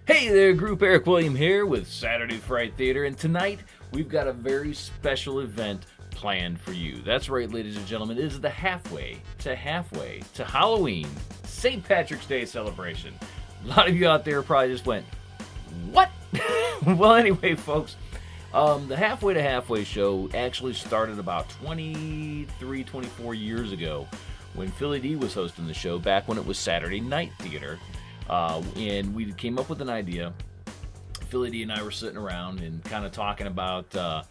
Hey there, group. Eric William here with Saturday Fright Theater, and tonight we've got a very special event planned for you. That's right, ladies and gentlemen, it is the halfway to Halloween St. Patrick's Day celebration. A lot of you out there probably just went, what? Well, anyway, folks, the Halfway show actually started about 24 years ago when Philly D was hosting the show back when it was Saturday Night Theater. And we came up with an idea. Philly D and I were sitting around and kind of talking about, I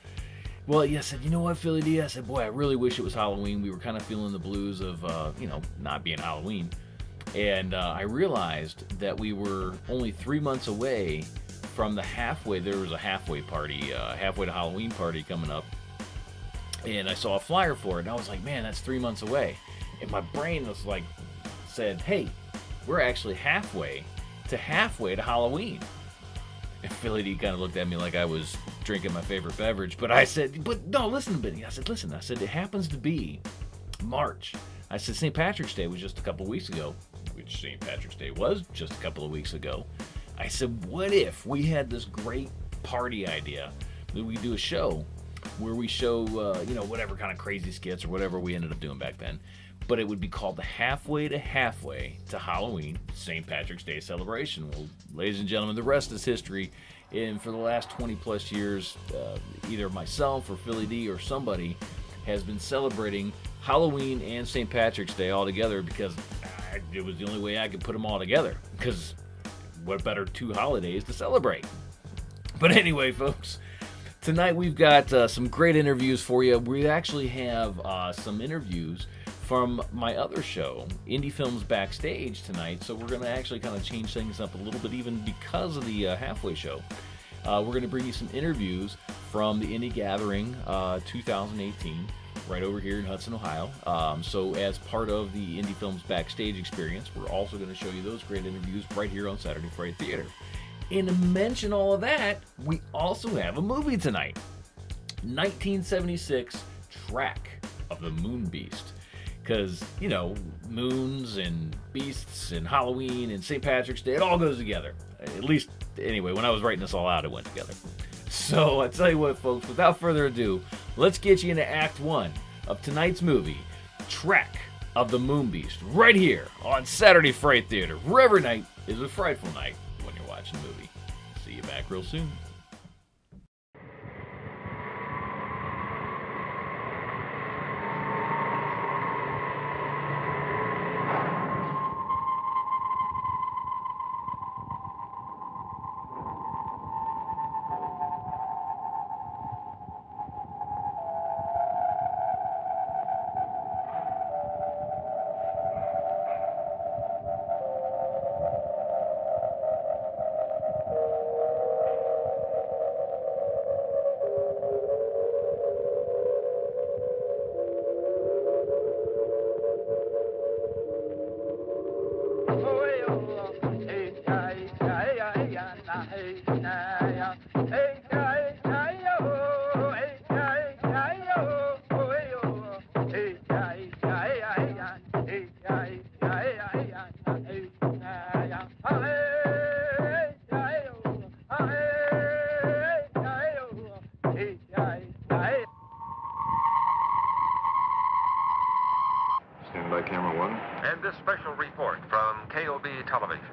said, you know what, Philly D? I said, boy, I really wish it was Halloween. We were kind of feeling the blues of, not being Halloween. And I realized that we were only 3 months away from the halfway. There was a halfway party, halfway to Halloween party coming up. And I saw a flyer for it, and I was like, man, that's 3 months away. And my brain was like, said, hey, we're actually halfway to Halloween. And Philly D kind of looked at me like I was drinking my favorite beverage. But I said, but no, listen, Benny. I said, it happens to be March. I said, St. Patrick's Day was just a couple weeks ago, which St. Patrick's Day was just a couple of weeks ago. I said, what if we had this great party idea that we do a show where we show, whatever kind of crazy skits or whatever we ended up doing back then. But it would be called the Halfway to Halloween St. Patrick's Day celebration. Well, ladies and gentlemen, the rest is history. And for the last 20 plus years, either myself or Philly D or somebody has been celebrating Halloween and St. Patrick's Day all together because it was the only way I could put them all together. Because what better two holidays to celebrate? But anyway, folks, tonight we've got some great interviews for you. We actually have some interviews from my other show, Indie Films Backstage, tonight. So we're going to actually kind of change things up a little bit even because of the halfway show. We're going to bring you some interviews from the Indie Gathering 2018 right over here in Hudson, Ohio. So as part of the Indie Films Backstage experience, we're also going to show you those great interviews right here on Saturday Fright Theater. And to mention all of that, we also have a movie tonight. 1976 Track of the Moon Beast. Because, moons and beasts and Halloween and St. Patrick's Day, it all goes together. At least, anyway, when I was writing this all out, it went together. So, I tell you what, folks, without further ado, let's get you into Act 1 of tonight's movie, Track of the Moon Beast, right here on Saturday Fright Theater, where every night is a frightful night when you're watching a movie. See you back real soon. And this special report from KOB Television.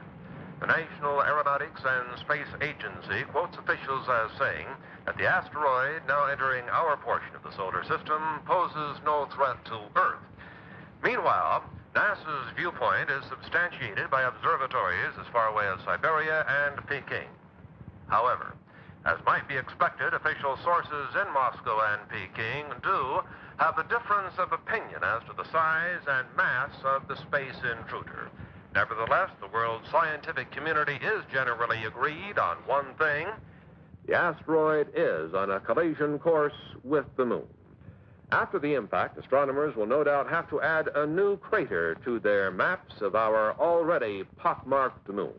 The National Aeronautics and Space Agency quotes officials as saying that the asteroid now entering our portion of the solar system poses no threat to Earth. Meanwhile, NASA's viewpoint is substantiated by observatories as far away as Siberia and Peking. However, as might be expected, official sources in Moscow and Peking do have a difference of opinion as to the size and mass of the space intruder. Nevertheless, the world's scientific community is generally agreed on one thing. The asteroid is on a collision course with the moon. After the impact, astronomers will no doubt have to add a new crater to their maps of our already pockmarked moon.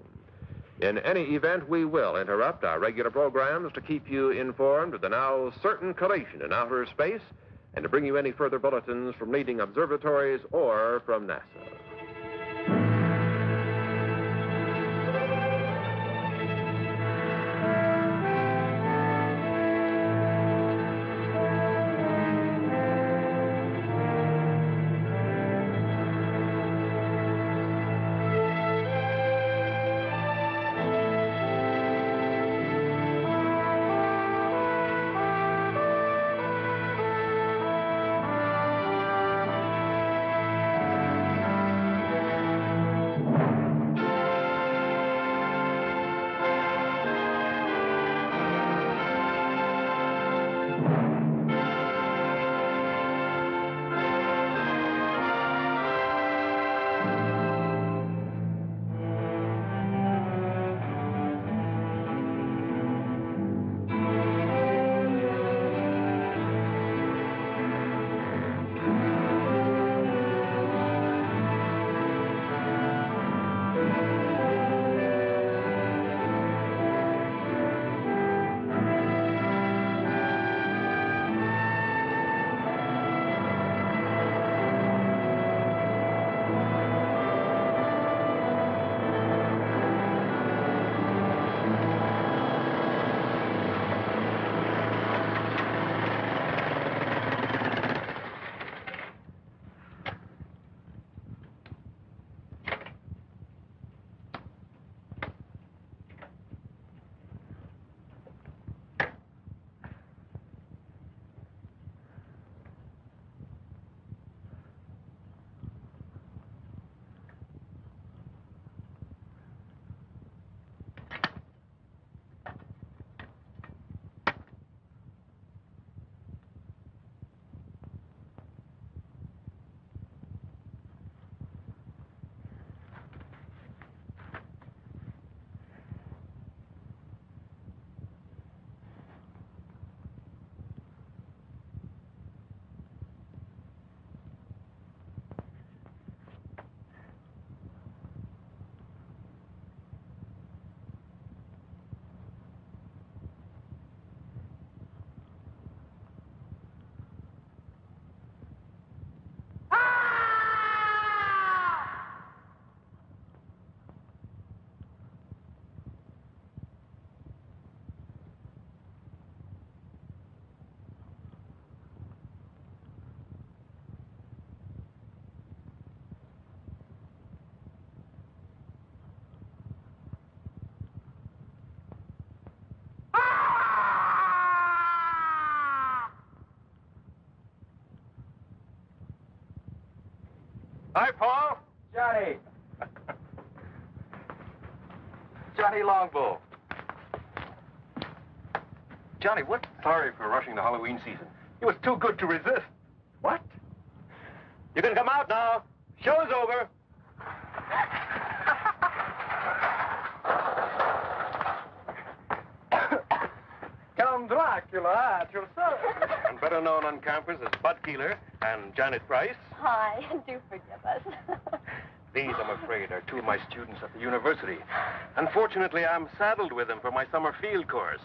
In any event, we will interrupt our regular programs to keep you informed of the now certain collision in outer space and to bring you any further bulletins from leading observatories or from NASA. Hi, Paul. Johnny. Johnny Longbow. Johnny, what? Sorry for rushing the Halloween season. It was too good to resist. What? You can come out now. Show's over. Count Dracula at your service. And better known on campus as Bud Keeler and Janet Price. Hi, do forgive us. These, I'm afraid, are two of my students at the university. Unfortunately, I'm saddled with them for my summer field course.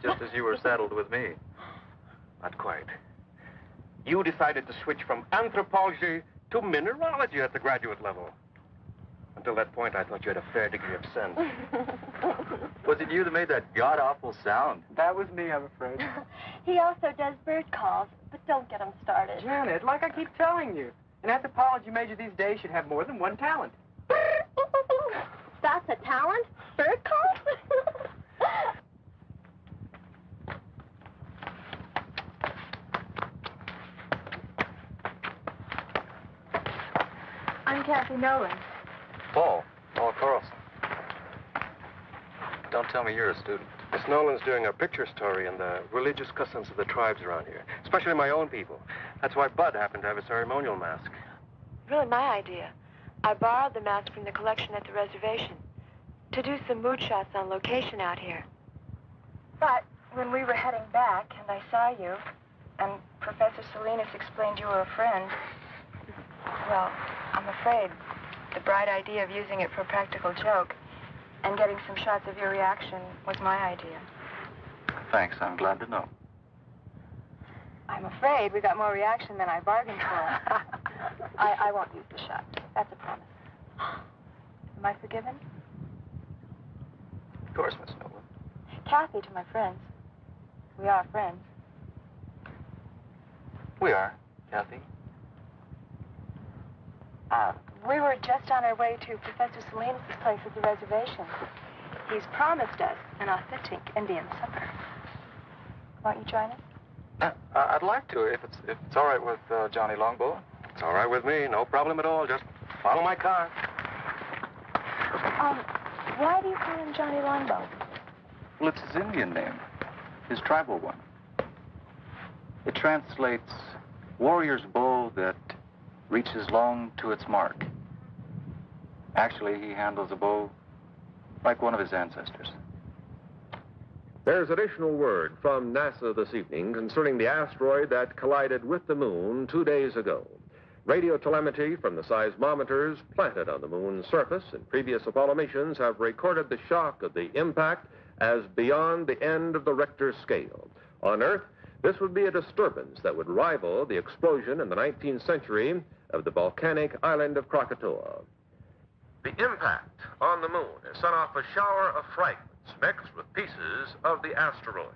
Just as you were saddled with me. Not quite. You decided to switch from anthropology to mineralogy at the graduate level. Until that point, I thought you had a fair degree of sense. Was it you that made that god-awful sound? That was me, I'm afraid. He also does bird calls, but don't get him started. Janet, like I keep telling you, an anthropology major these days should have more than one talent. That's a talent? Bird calls? I'm Kathy Nolan. Paul Carlson. Don't tell me you're a student. Miss Nolan's doing a picture story in the religious customs of the tribes around here, especially my own people. That's why Bud happened to have a ceremonial mask. Really my idea. I borrowed the mask from the collection at the reservation to do some mood shots on location out here. But when we were heading back and I saw you, and Professor Salinas explained you were a friend, well, I'm afraid the bright idea of using it for a practical joke and getting some shots of your reaction was my idea. Thanks, I'm glad to know. I'm afraid we got more reaction than I bargained for. I won't use the shot. That's a promise. Am I forgiven? Of course, Miss Nolan. Kathy to my friends. We are friends. We are, Kathy. We were just on our way to Professor Salinas' place at the reservation. He's promised us an authentic Indian supper. Won't you join us? I'd like to, if it's all right with Johnny Longbow. It's all right with me. No problem at all. Just follow my car. Why do you call him Johnny Longbow? Well, it's his Indian name, his tribal one. It translates warrior's bow that reaches long to its mark. Actually, he handles a bow like one of his ancestors. There's additional word from NASA this evening concerning the asteroid that collided with the moon 2 days ago. Radio telemetry from the seismometers planted on the moon's surface in previous Apollo missions have recorded the shock of the impact as beyond the end of the Richter scale. On Earth, this would be a disturbance that would rival the explosion in the 19th century of the volcanic island of Krakatoa. The impact on the moon has sent off a shower of fragments mixed with pieces of the asteroid.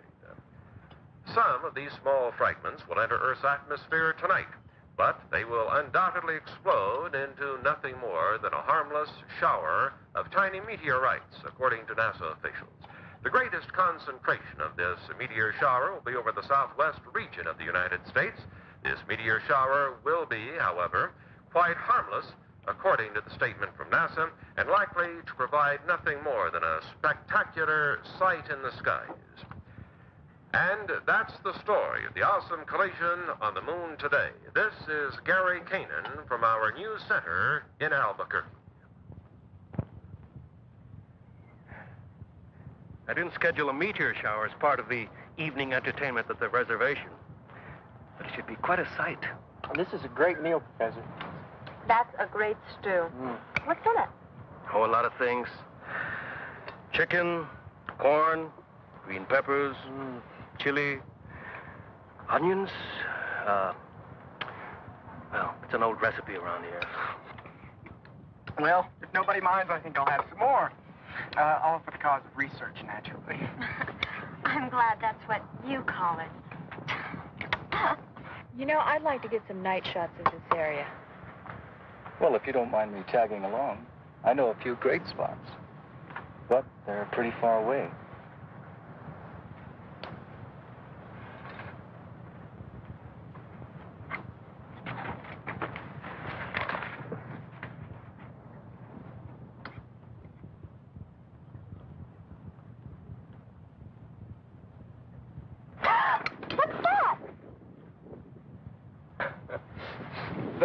Some of these small fragments will enter Earth's atmosphere tonight, but they will undoubtedly explode into nothing more than a harmless shower of tiny meteorites, according to NASA officials. The greatest concentration of this meteor shower will be over the southwest region of the United States. This meteor shower will be, however, quite harmless, according to the statement from NASA, and likely to provide nothing more than a spectacular sight in the skies. And that's the story of the awesome collision on the moon today. This is Gary Kanan from our news center in Albuquerque. I didn't schedule a meteor shower as part of the evening entertainment at the reservation, but it should be quite a sight. This is a great meal, Professor. That's a great stew. What's in it? Oh, a lot of things. Chicken, corn, green peppers, chili, onions. Well, it's an old recipe around here. Well, if nobody minds, I think I'll have some more. All for the cause of research, naturally. I'm glad that's what you call it. You know, I'd like to get some night shots of this area. Well, if you don't mind me tagging along, I know a few great spots. But they're pretty far away.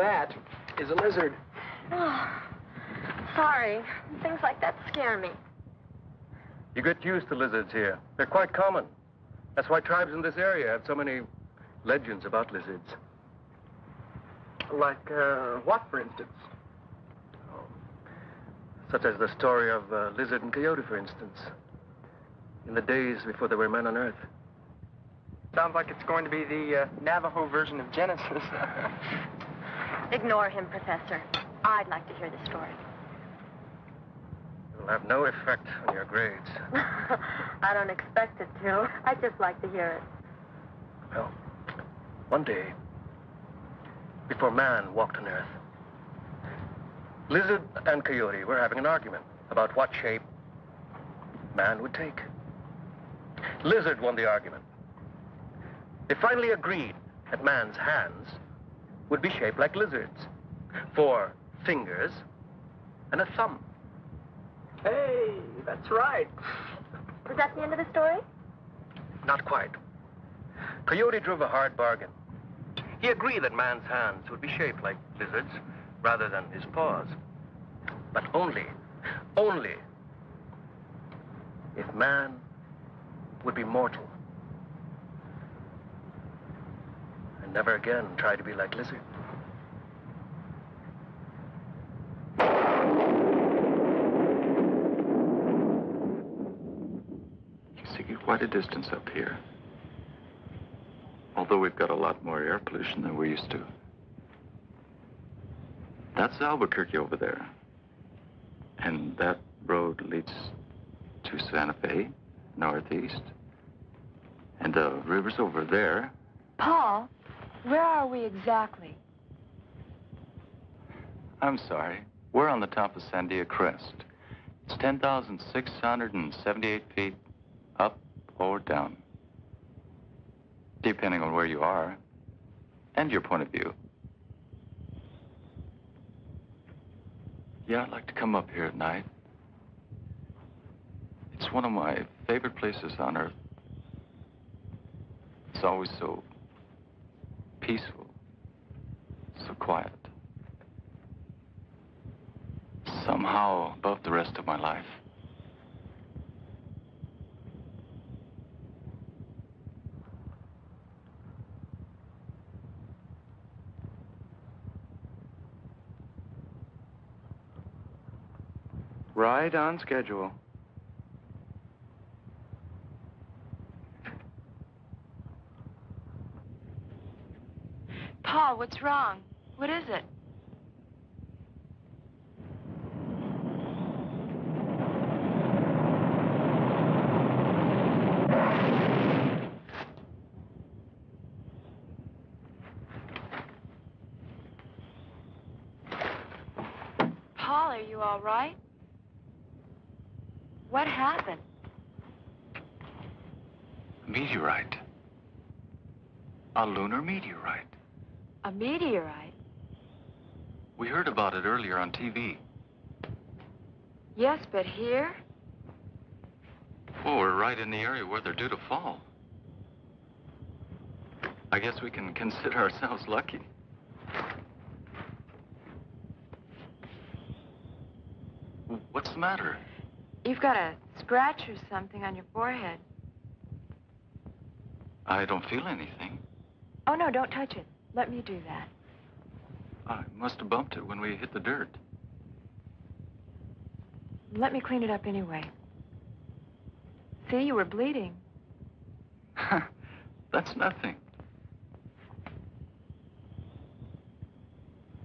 that is a lizard. Oh, sorry. Things like that scare me. You get used to lizards here. They're quite common. That's why tribes in this area have so many legends about lizards. Like, what, for instance? Such as the story of Lizard and Coyote, for instance. In the days before there were men on Earth. Sounds like it's going to be the Navajo version of Genesis. Ignore him, Professor. I'd like to hear the story. It'll have no effect on your grades. I don't expect it to. I'd just like to hear it. Well, one day, before man walked on Earth, Lizard and Coyote were having an argument about what shape man would take. Lizard won the argument. They finally agreed that man's hands would be shaped like lizards. 4 fingers and a thumb. Hey, that's right. Was that the end of the story? Not quite. Coyote drove a hard bargain. He agreed that man's hands would be shaped like lizards rather than his paws. But only if man would be mortal. And never again try to be like lizard. You see quite a distance up here. Although we've got a lot more air pollution than we're used to. That's Albuquerque over there. And that road leads to Santa Fe, northeast. And the river's over there. Paul, where are we exactly? I'm sorry. We're on the top of Sandia Crest. It's 10,678 feet up or down. Depending on where you are and your point of view. Yeah, I'd like to come up here at night. It's one of my favorite places on Earth. It's always so peaceful, so quiet. Somehow above the rest of my life. Right on schedule. Paul, what's wrong? What is it? Paul, are you all right? What happened? A meteorite. A lunar meteorite. A meteorite? We heard about it earlier on TV. Yes, but here? Oh, we're right in the area where they're due to fall. I guess we can consider ourselves lucky. What's the matter? You've got a scratch or something on your forehead. I don't feel anything. Oh, no, don't touch it. Let me do that. I must have bumped it when we hit the dirt. Let me clean it up anyway. See, you were bleeding. That's nothing.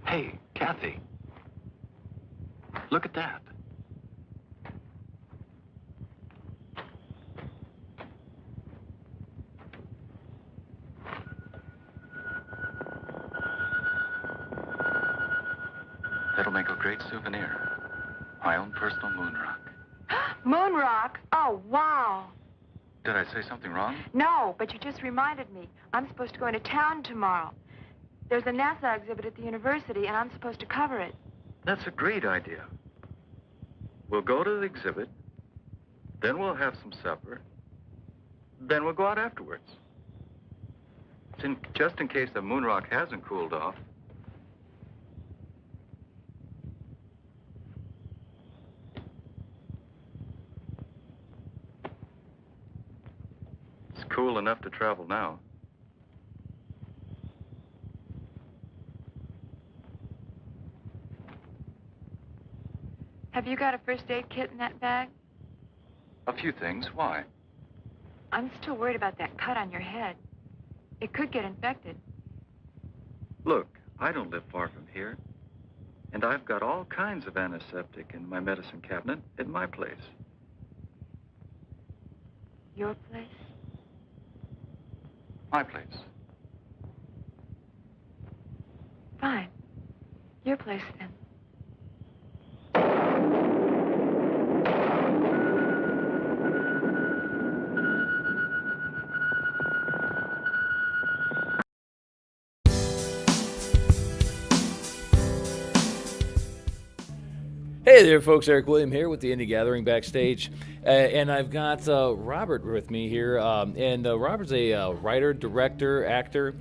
Hey, Kathy. Look at that. That'll make a great souvenir. My own personal moon rock. Moon rock? Oh, wow. Did I say something wrong? No, but you just reminded me. I'm supposed to go into town tomorrow. There's a NASA exhibit at the university, and I'm supposed to cover it. That's a great idea. We'll go to the exhibit, then we'll have some supper, then we'll go out afterwards. Just in case the moon rock hasn't cooled off, cool enough to travel now. Have you got a first aid kit in that bag? A few things. Why? I'm still worried about that cut on your head. It could get infected. Look, I don't live far from here. And I've got all kinds of antiseptic in my medicine cabinet at my place. Your place? My place. Fine. Your place, then. Hey there, folks. Eric William here with the Indie Gathering Backstage. And I've got Robert with me here. Robert's a writer, director, actor,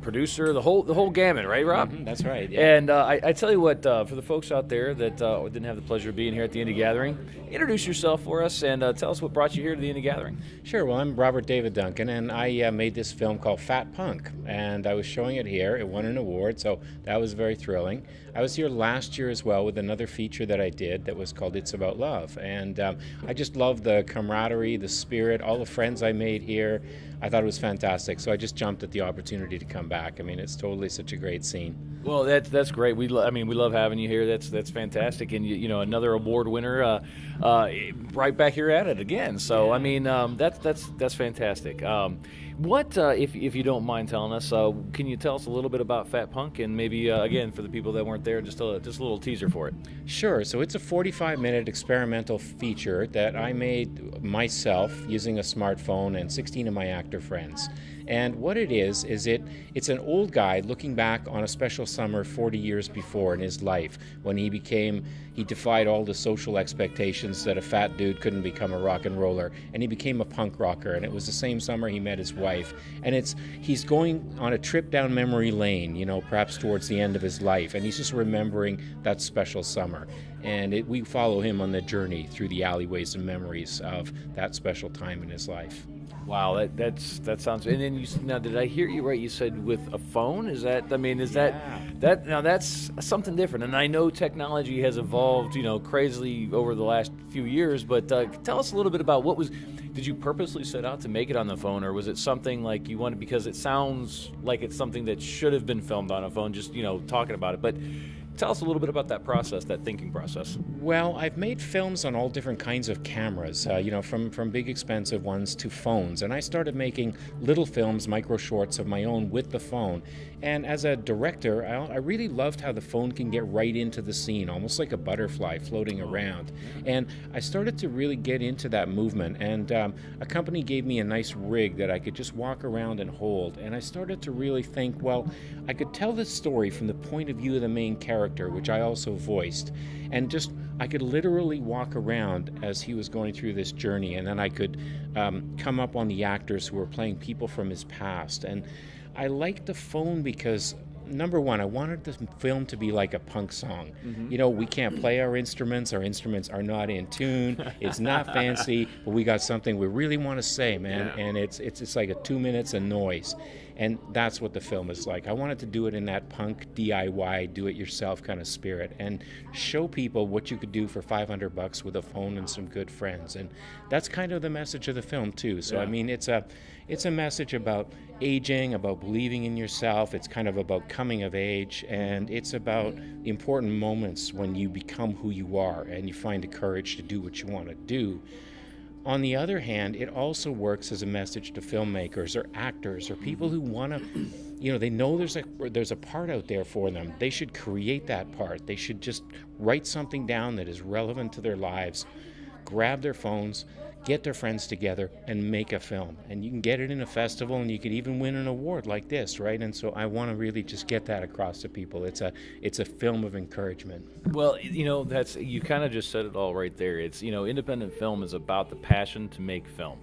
producer, the whole gamut, right, Rob? Mm-hmm, that's right. Yeah. And I tell you what, for the folks out there that didn't have the pleasure of being here at the Indie Gathering, introduce yourself for us and tell us what brought you here to the Indie Gathering. Sure. Well, I'm Robert David Duncan, and I made this film called Fat Punk, and I was showing it here. It won an award, so that was very thrilling. I was here last year as well with another feature that I did that was called It's About Love, and I just love the camaraderie, the spirit, all the friends I made here. I thought it was fantastic, so I just jumped at the opportunity to come back. I mean, it's totally such a great scene. Well, that's great. We love having you here. That's fantastic, and you know, another award winner, right back here at it again. So Yeah. I mean, that's fantastic. What, if you don't mind telling us, can you tell us a little bit about Fat Punk, and maybe again for the people that weren't there, just a little teaser for it? Sure. So it's a 45-minute experimental feature that I made myself using a smartphone and 16 of my actor friends. And what it is it's an old guy looking back on a special summer 40 years before in his life when he defied all the social expectations that a fat dude couldn't become a rock and roller, and he became a punk rocker. And it was the same summer he met his wife. And he's going on a trip down memory lane, you know, perhaps towards the end of his life, and he's just remembering that special summer. And we follow him on the journey through the alleyways and memories of that special time in his life. Wow, that sounds. And then now, did I hear you right? You said with a phone. Is that? I mean, is Yeah. that now? That's something different. And I know technology has evolved, you know, crazily over the last few years. But tell us a little bit about what was. Did you purposely set out to make it on the phone, or was it something like you wanted? Because it sounds like it's something that should have been filmed on a phone. Just talking about it, but. Tell us a little bit about that process, that thinking process. Well, I've made films on all different kinds of cameras, from big expensive ones to phones. And I started making little films, micro shorts of my own with the phone. And as a director, I really loved how the phone can get right into the scene, almost like a butterfly floating around. And I started to really get into that movement. And a company gave me a nice rig that I could just walk around and hold. And I started to really think, well, I could tell this story from the point of view of the main character, which I also voiced. And I could literally walk around as he was going through this journey. And then I could come up on the actors who were playing people from his past. And I liked the phone because, number one, I wanted the film to be like a punk song. Mm-hmm. You know, we can't play our instruments are not in tune, it's not fancy, but we got something we really want to say, man. Yeah. And it's like a 2 minutes of noise. And that's what the film is like. I wanted to do it in that punk DIY, do-it-yourself kind of spirit, and show people what you could do for $500 with a phone and some good friends. And that's kind of the message of the film too. So I mean, it's a message about aging, about believing in yourself. It's kind of about coming of age, and it's about the important moments when you become who you are and you find the courage to do what you want to do. On the other hand, it also works as a message to filmmakers or actors or people who want to, they know there's a part out there for them. They should create that part. They should just write something down that is relevant to their lives, grab their phones, get their friends together, and make a film. And you can get it in a festival, and you could even win an award like this, right? And so I want to really just get that across to people. It's a film of encouragement. Well, you kind of just said it all right there. It's, independent film is about the passion to make film.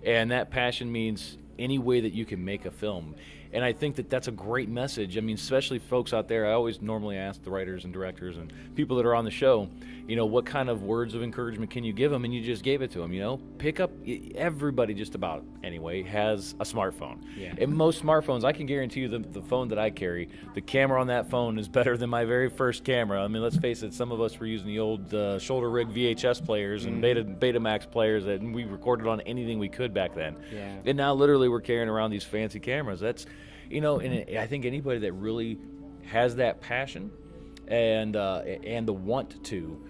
And that passion means any way that you can make a film. And I think that that's a great message. I mean, especially folks out there, I always normally ask the writers and directors and people that are on the show, what kind of words of encouragement can you give them? And you just gave it to them, pick up, everybody just about anyway has a smartphone. Yeah. And most smartphones, I can guarantee you the phone that I carry, the camera on that phone is better than my very first camera. I mean, let's face it, some of us were using the old shoulder rig VHS players and Betamax players and we recorded on anything we could back then. Yeah. And now literally we're carrying around these fancy cameras. That's, and I think anybody that really has that passion and the want to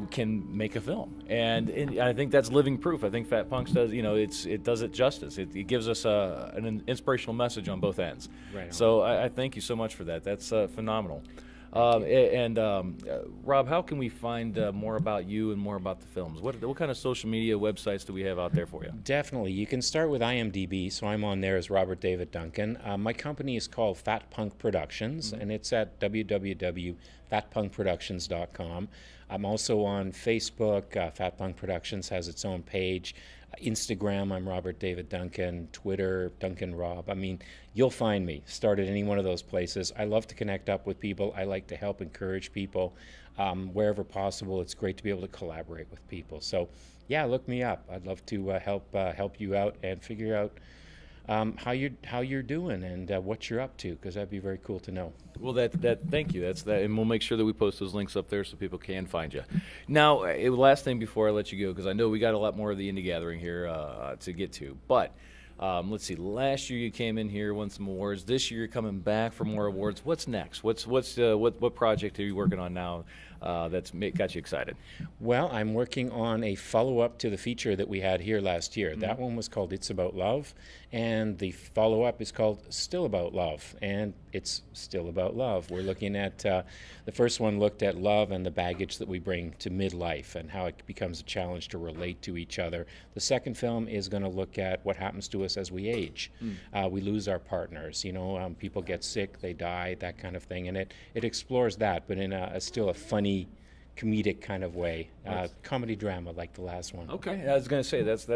can make a film, and I think that's living proof. I think Fat Punks does, it does it justice. It gives us an inspirational message on both ends. Right. So I thank you so much for that. That's phenomenal. Rob, how can we find more about you and more about the films? What kind of social media websites do we have out there for you? Definitely. You can start with IMDb, so I'm on there as Robert David Duncan. My company is called Fat Punk Productions, and it's at www.fatpunkproductions.com. I'm also on Facebook. Fat Punk Productions has its own page. Instagram, I'm Robert David Duncan. Twitter, Duncan Rob. I mean, you'll find me. Start at any one of those places. I love to connect up with people. I like to help encourage people wherever possible. It's great to be able to collaborate with people. So, yeah, look me up. I'd love to help you out and figure out how you're doing and what you're up to, because that'd be very cool to know. Well, thank you. That's that, and we'll make sure that we post those links up there so people can find you. Now, last thing before I let you go, because I know we got a lot more of the indie gathering here to get to, but. Let's see. Last year you came in here, won some awards. This year you're coming back for more awards. What's next? What project are you working on now that's got you excited? Well, I'm working on a follow-up to the feature that we had here last year. That one was called It's About Love, and the follow-up is called Still About Love, and it's still about love. We're looking at the first one looked at love and the baggage that we bring to midlife and how it becomes a challenge to relate to each other. The second film is going to look at what happens to us as we age. We lose our partners. People get sick, they die, that kind of thing, and it explores that, but in still a funny, comedic kind of way, comedy drama like the last one. Okay, I was going to say that's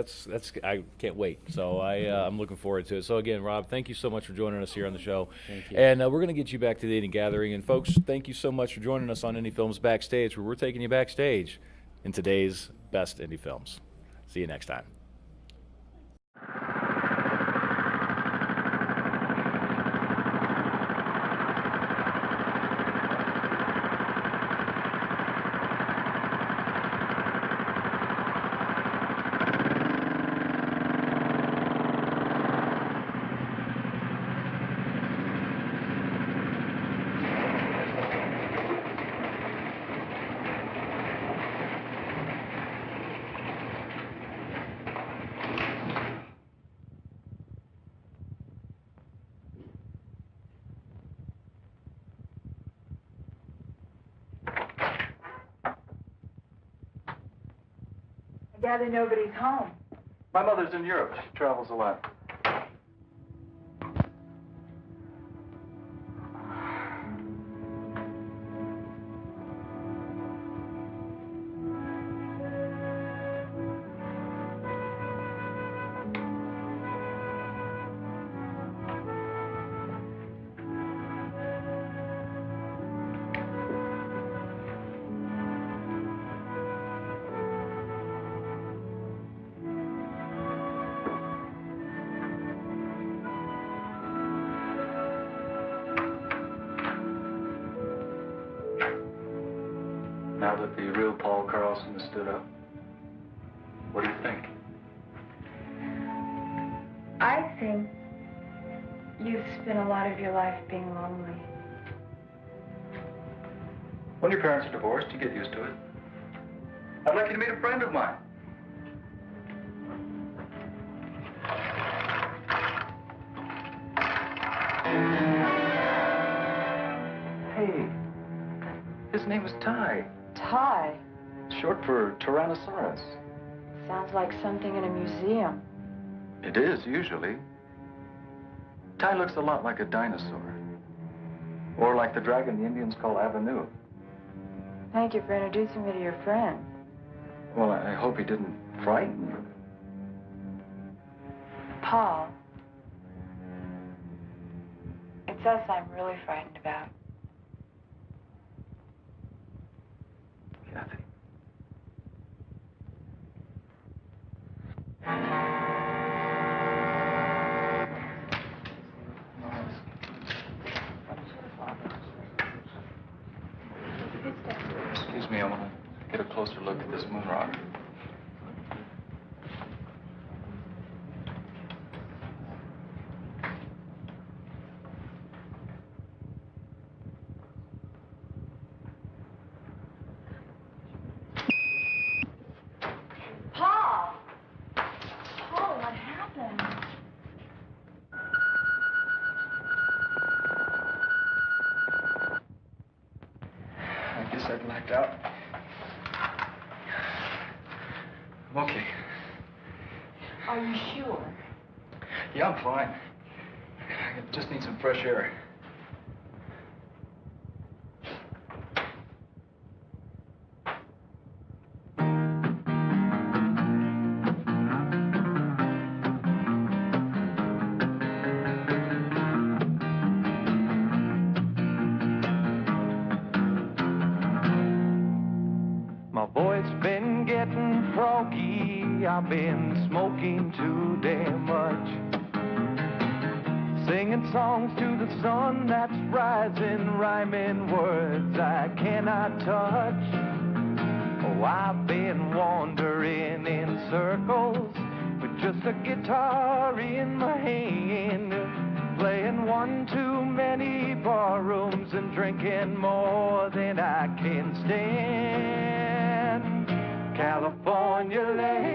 I can't wait. So I'm looking forward to it. So again, Rob, thank you so much for joining us here on the show. Thank you. And we're going to get you back to the Indie Gathering. And folks, thank you so much for joining us on Indie Films Backstage, where we're taking you backstage in today's best indie films. See you next time. I gather nobody's home. My mother's in Europe. She travels a lot. Now that the real Paul Carlson has stood up, what do you think? I think you've spent a lot of your life being lonely. When your parents are divorced, you get used to it. I'd like you to meet a friend of mine. Hey, his name is Ty. Ty. Short for Tyrannosaurus. Sounds like something in a museum. It is, usually. Ty looks a lot like a dinosaur. Or like the dragon the Indians call Avenue. Thank you for introducing me to your friend. Well, I hope he didn't frighten you. Paul. It's us I'm really frightened about. Kathy. Excuse me, I want to get a closer look at this moon rock. Paul! Paul, what happened? I guess I blacked out. I'm okay. Are you sure? Yeah, I'm fine. I just need some fresh air. My voice been getting froggy. I've been smoking too damn much. Singing songs to the sun that's rising, rhyming words I cannot touch. Oh, I've been wandering in circles with just a guitar in my hand, playing one too many bar rooms and drinking more than I can stand. California lady,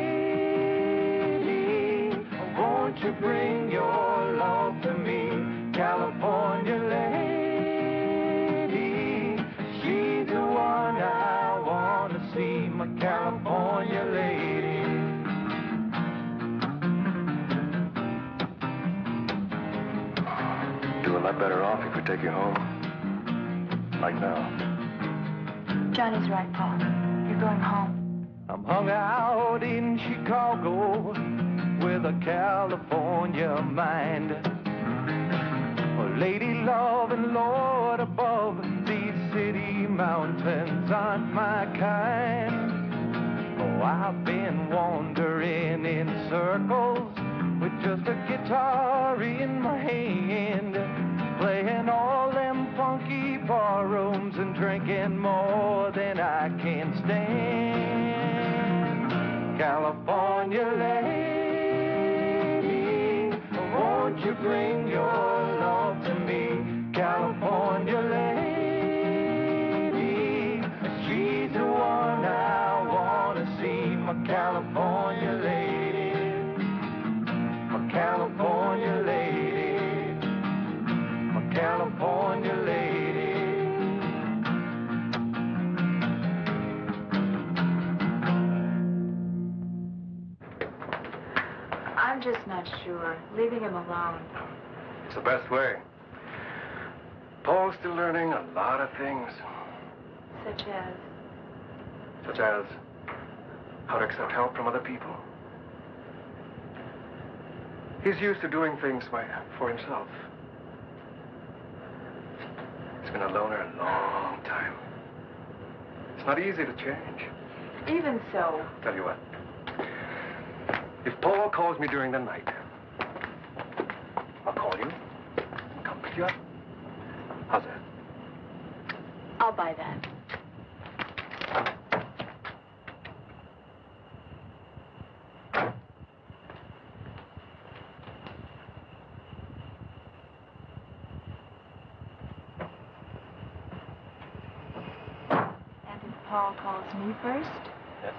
won't you bring your love to me? California lady, she's the one I want to see, my California lady. Do a lot better off if we take you home. Like now. Johnny's right, Paul. You're going home. I'm hung out in Chicago with a California mind. A lady love and Lord above, these city mountains aren't my kind. Oh, I've been wandering in circles with just a guitar in my hand, playing all them funky bar rooms and drinking more than I can stand. California lady, won't you bring your love to me? California lady, she's the one I want to see, my California lady, my California lady, my California lady. I'm just not sure. Leaving him alone. It's the best way. Paul's still learning a lot of things. Such as? Such as how to accept help from other people. He's used to doing things for himself. He's been a loner a long time. It's not easy to change. Even so. Tell you what. If Paul calls me during the night, I'll call you, come pick you up. How's that? I'll buy that. And if Paul calls me first? Yes.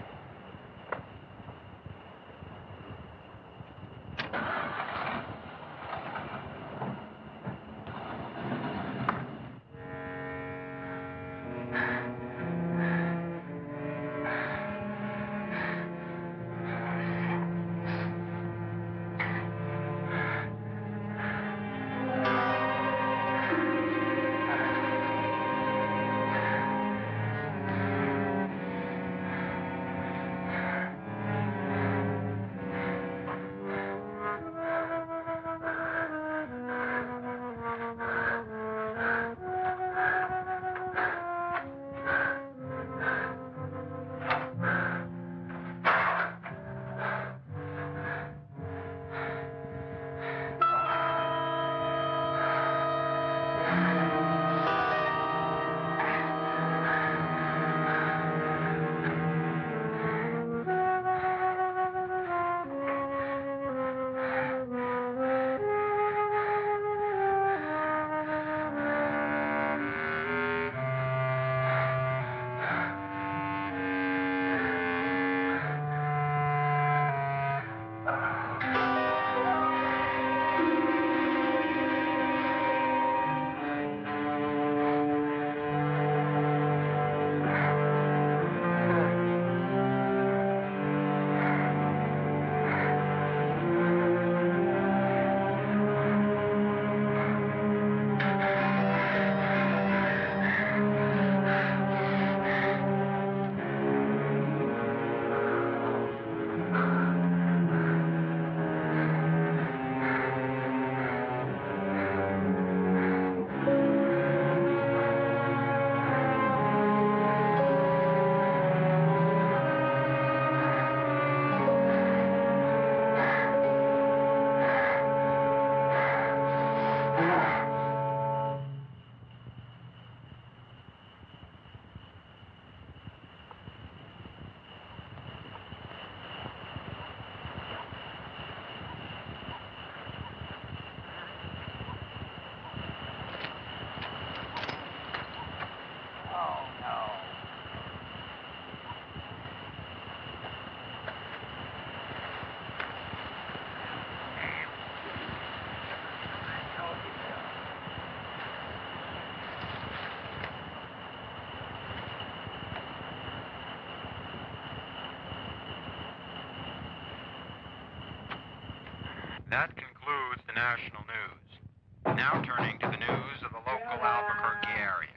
That concludes the national news. Now turning to the news of the local Albuquerque area.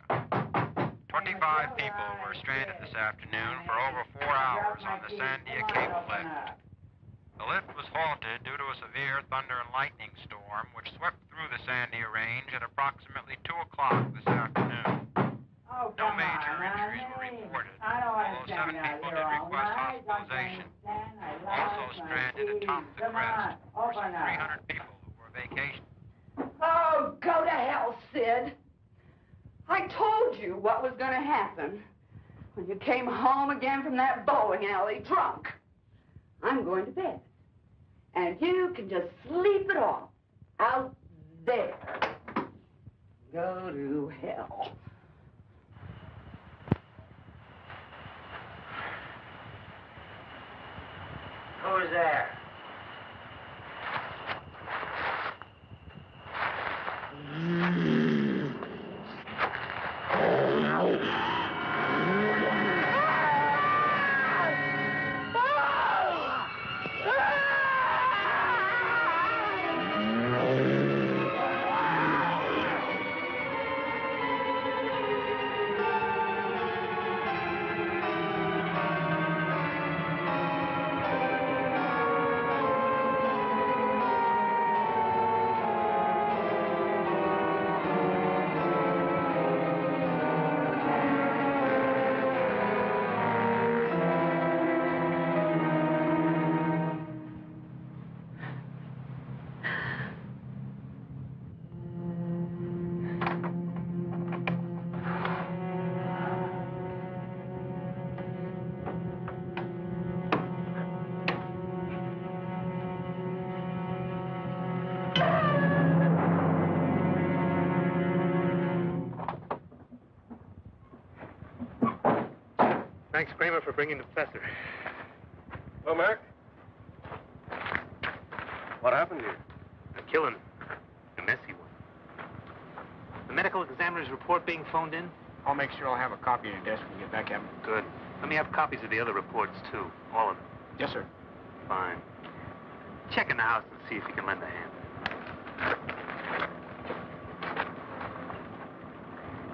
25 people were stranded this afternoon for over 4 hours on the Sandia cable lift. The lift was halted due to a severe thunder and lightning storm which swept through the Sandia range at approximately 2 o'clock this afternoon. No major injuries were reported, although 7 people did request hospitalization. Also stranded atop the crest were some 300 people who were vacationing. Oh, go to hell, Sid. I told you what was going to happen when you came home again from that bowling alley drunk. I'm going to bed. And you can just sleep it off out there. Go to hell. Who's there? Thanks, Kramer, for bringing the professor. Well, Mark? What happened here? A killing. A messy one. The medical examiner's report being phoned in? I'll make sure I'll have a copy of your desk when you get back, Captain. Good. Let me have copies of the other reports, too. All of them. Yes, sir. Fine. Check in the house and see if you can lend a hand.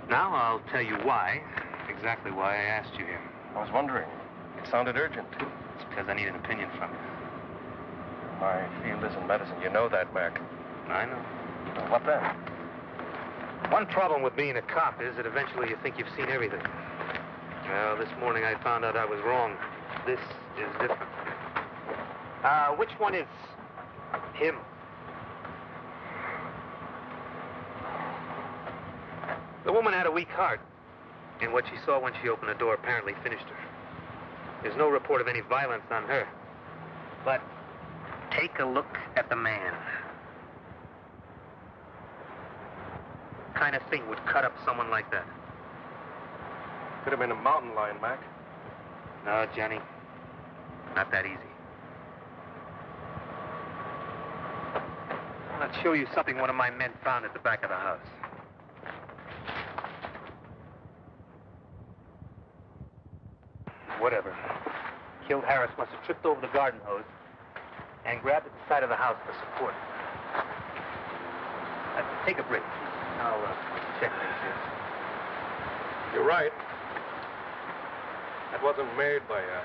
Now I'll tell you why. Exactly why I asked you here. I was wondering. It sounded urgent. It's because I need an opinion from you. My field isn't medicine. You know that, Mac. I know. Well, what then? One problem with being a cop is that eventually you think you've seen everything. Well, this morning I found out I was wrong. This is different. Which one is him? The woman had a weak heart, and what she saw when she opened the door apparently finished her. There's no report of any violence on her. But take a look at the man. What kind of thing would cut up someone like that? Could have been a mountain lion, Mac. No, Johnny. Not that easy. Let's show you something one of my men found at the back of the house. Whatever. Killed Harris must have tripped over the garden hose and grabbed at the side of the house for support. Take a break. I'll check things here. You're right. That wasn't made by a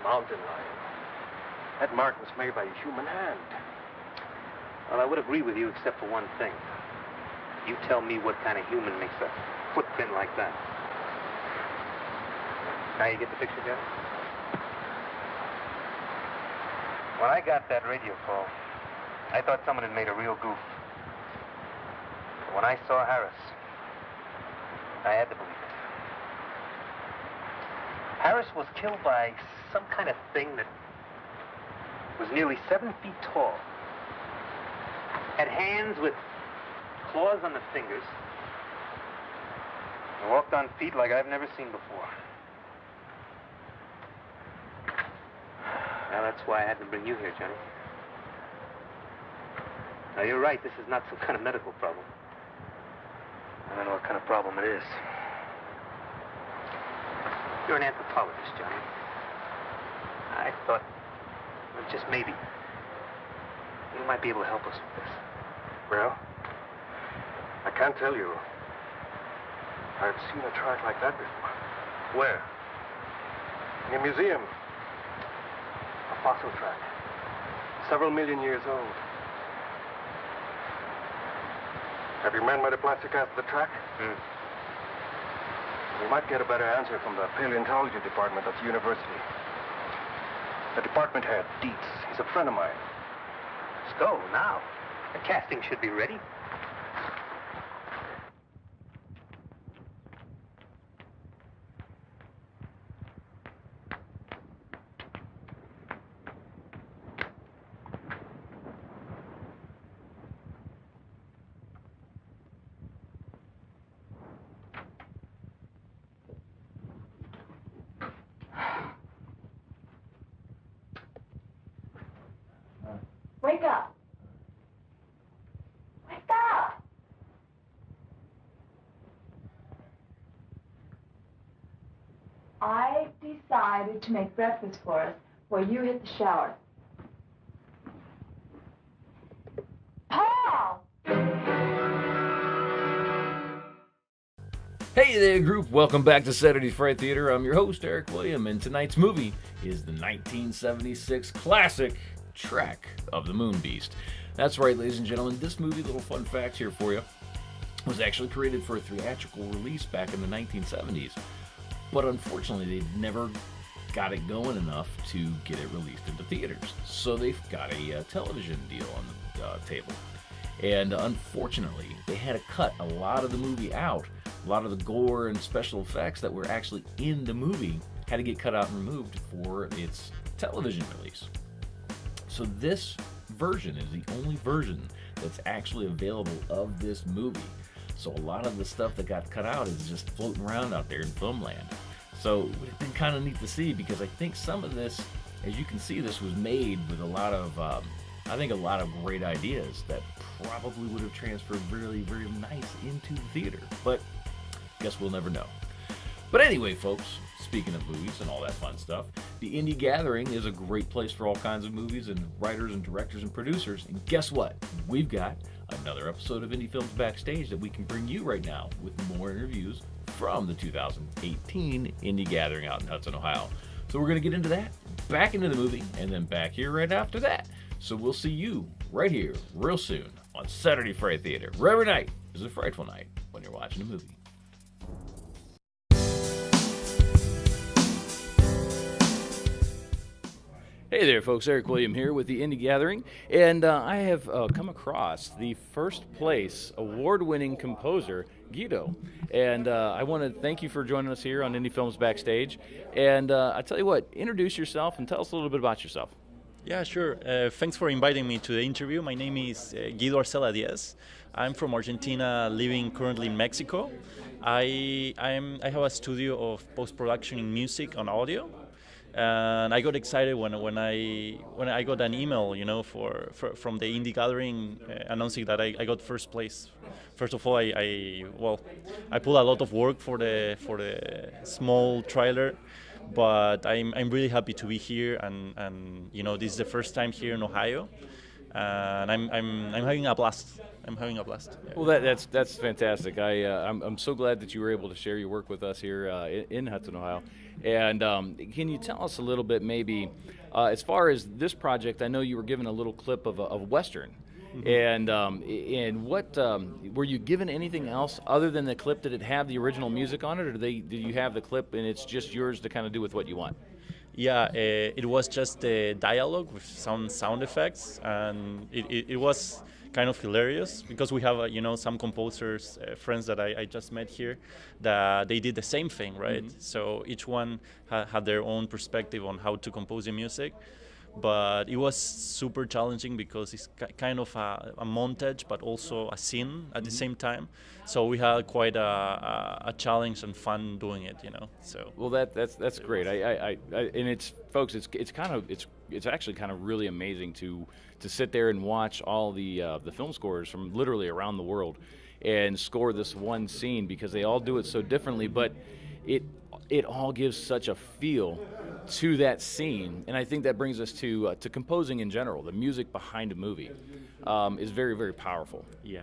mountain lion. That mark was made by a human hand. Well, I would agree with you except for one thing. You tell me what kind of human makes a footprint like that. Now you get the picture, Jeff? When I got that radio call, I thought someone had made a real goof. But when I saw Harris, I had to believe it. Harris was killed by some kind of thing that was nearly 7 feet tall. Had hands with claws on the fingers. And walked on feet like I've never seen before. Now, that's why I had to bring you here, Johnny. Now, you're right. This is not some kind of medical problem. I don't know what kind of problem it is. You're an anthropologist, Johnny. I thought, well, just maybe, You might be able to help us with this. Well, I can't tell you. I've seen a track like that before. Where? In a museum. A fossil track. Several million years old. Have your men made a plastic cast of the track? We might get a better answer from the paleontology department at the university. The department head, Dietz, he's a friend of mine. Let's go, now. The casting should be ready. Wake up. Wake up. I decided to make breakfast for us while you hit the shower. Paul! Hey there, group. Welcome back to Saturday Fright Theater. I'm your host, Erik William, and tonight's movie is the 1976 classic Trek of the Moon Beast. That's right, ladies and gentlemen. This movie, little fun fact here for you, was actually created for a theatrical release back in the 1970s. But unfortunately, they never got it going enough to get it released into theaters. So they've got a television deal on the table. And unfortunately, they had to cut a lot of the movie out. A lot of the gore and special effects that were actually in the movie had to get cut out and removed for its television release. So this version is the only version that's actually available of this movie. So a lot of the stuff that got cut out is just floating around out there in filmland. So it would have been kind of neat to see, because I think some of this, as you can see, this was made with a lot of, I think a lot of great ideas that probably would have transferred really, very nice into the theater. But guess we'll never know. But anyway, folks, speaking of movies and all that fun stuff, the Indie Gathering is a great place for all kinds of movies and writers and directors and producers. And guess what? We've got another episode of Indie Films Backstage that we can bring you right now with more interviews from the 2018 Indie Gathering out in Hudson, Ohio. So we're going to get into that, back into the movie, and then back here right after that. So we'll see you right here real soon on Saturday Fright Theater, where every night is a frightful night when you're watching a movie. Hey there, folks. Erik William here with the Indie Gathering, and I have come across the first place award-winning composer, Guido. And I want to thank you for joining us here on Indie Films Backstage. And I tell you what, introduce yourself and tell us a little bit about yourself. Yeah, sure. Thanks for inviting me to the interview. My name is Guido Arcela Diaz. I'm from Argentina, living currently in Mexico. I have a studio of post-production in music and audio. And I got excited when I got an email, from the Indie Gathering announcing that I got first place. First of all, I put a lot of work for the small trailer, but I'm really happy to be here, and this is the first time here in Ohio, and I'm having a blast. Yeah. Well, that's fantastic. I'm so glad that you were able to share your work with us here in Hudson, Ohio. And can you tell us a little bit, maybe, as far as this project? I know you were given a little clip of a Western. Mm-hmm. And what were you given anything else other than the clip? Did it have the original music on it, or did you have the clip and it's just yours to kind of do with what you want? Yeah, it was just a dialogue with some sound effects, and it was kind of hilarious because we have some composers, friends that I just met here, that they did the same thing, right? Mm-hmm. So each one had their own perspective on how to compose the music, but it was super challenging because it's kind of a montage but also a scene at the same time. So we had quite a challenge and fun doing it, So well, that's great. I and it's, folks, it's actually kind of really amazing to sit there and watch all the film scores from literally around the world and score this one scene, because they all do it so differently, but it all gives such a feel to that scene, and I think that brings us to composing in general. The music behind a movie is very, very powerful. Yeah.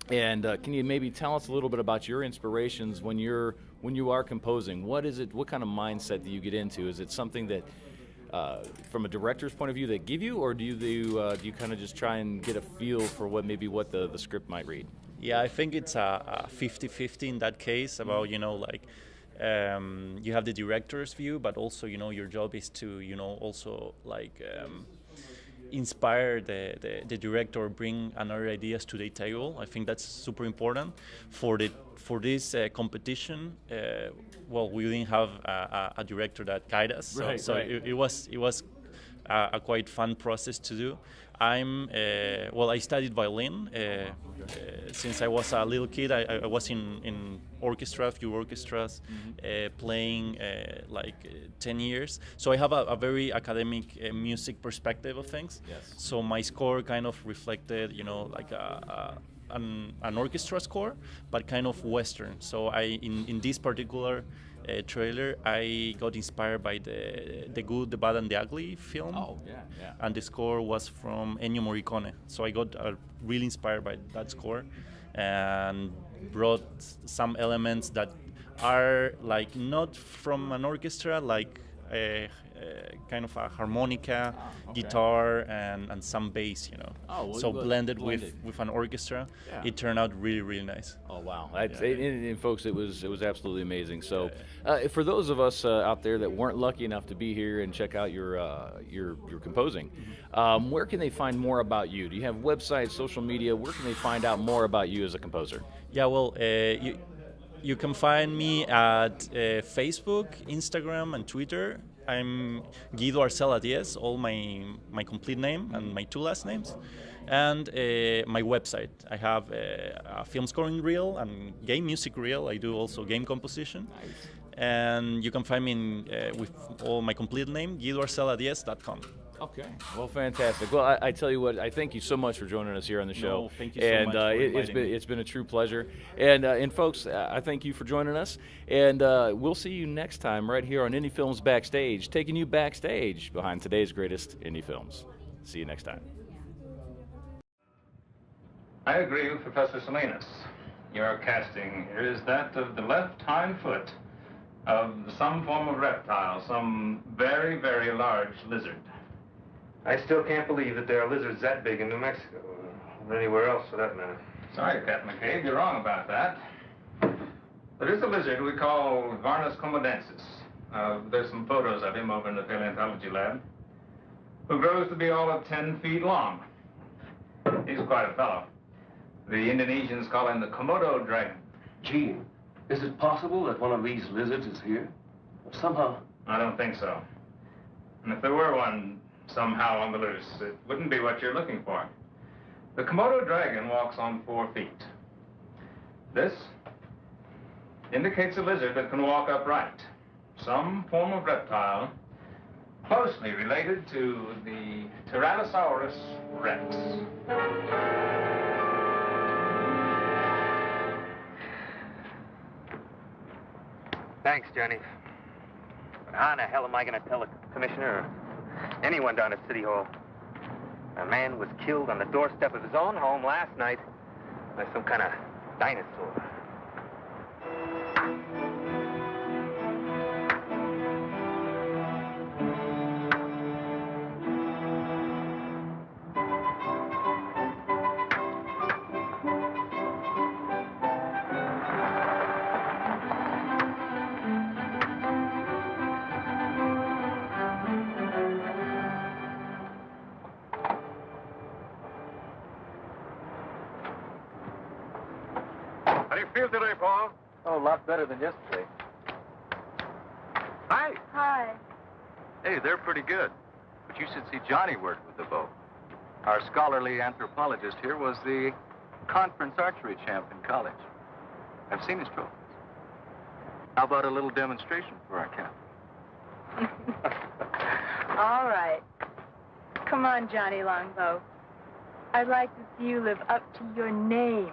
And can you maybe tell us a little bit about your inspirations when you are composing? What is it? What kind of mindset do you get into? Is it something that, from a director's point of view, they give you, or do you kind of just try and get a feel for what the script might read? Yeah, I think it's a 50-50 in that case. About you have the director's view, but also your job is to also inspire the director, bring another ideas to the table. I think that's super important for this competition. We didn't have a director that guide us, so right. It was a quite fun process to do. I studied violin since I was a little kid. I was in orchestra, few orchestras, playing 10 years. So I have a very academic music perspective of things. Yes. So my score kind of reflected, an orchestra score, but kind of Western. So in this particular trailer, I got inspired by the Good, the Bad, and the Ugly film. Oh, yeah. And the score was from Ennio Morricone. So I got really inspired by that score and brought some elements that are not from an orchestra, kind of a harmonica, guitar, and some bass, so blended with an orchestra. Yeah. It turned out really, really nice. Oh wow! And folks, it was absolutely amazing. So, for those of us out there that weren't lucky enough to be here and check out your composing, where can they find more about you? Do you have websites, social media? Where can they find out more about you as a composer? Yeah, you can find me at Facebook, Instagram, and Twitter. I'm Guido Arcela Diez, all my complete name and my two last names, and my website. I have a film scoring reel and game music reel. I do also game composition. Nice. And you can find me with all my complete name, GuidoArceladiez.com. Okay. Well, fantastic. Well, I tell you what, I thank you so much for joining us here on the show. No, thank you so much for inviting me. It's been a true pleasure. And folks, I thank you for joining us. And we'll see you next time right here on Indie Films Backstage, taking you backstage behind today's greatest indie films. See you next time. I agree with Professor Salinas. Your casting here is that of the left hind foot of some form of reptile, some very, very large lizard. I still can't believe that there are lizards that big in New Mexico, or anywhere else for that matter. Sorry, Captain McCabe, you're wrong about that. There is a lizard we call Varnus comodensis. There's some photos of him over in the paleontology lab, who grows to be all of 10 feet long. He's quite a fellow. The Indonesians call him the Komodo dragon. Gee, is it possible that one of these lizards is here? Somehow. I don't think so. And if there were one somehow on the loose, it wouldn't be what you're looking for. The Komodo dragon walks on 4 feet. This indicates a lizard that can walk upright. Some form of reptile closely related to the Tyrannosaurus rex. Thanks, Johnny. But how in the hell am I going to tell the commissioner or anyone down at City Hall? A man was killed on the doorstep of his own home last night by some kind of dinosaur. How do you feel today, Paul? Oh, a lot better than yesterday. Hi. Hi. Hey, they're pretty good. But you should see Johnny work with the bow. Our scholarly anthropologist here was the conference archery champ in college. I've seen his trophies. How about a little demonstration for our captain? All right. Come on, Johnny Longbow. I'd like to see you live up to your name.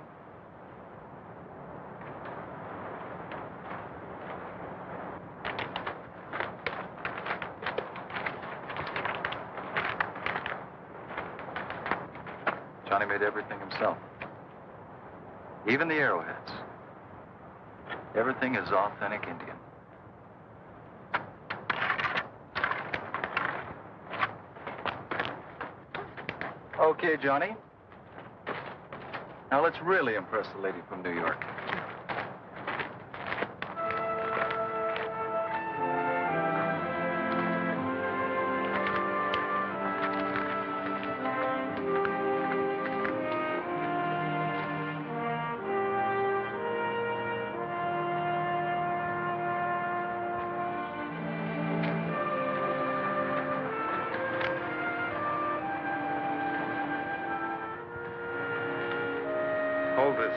Johnny made everything himself. Even the arrowheads. Everything is authentic Indian. Okay, Johnny. Now let's really impress the lady from New York. Hold this.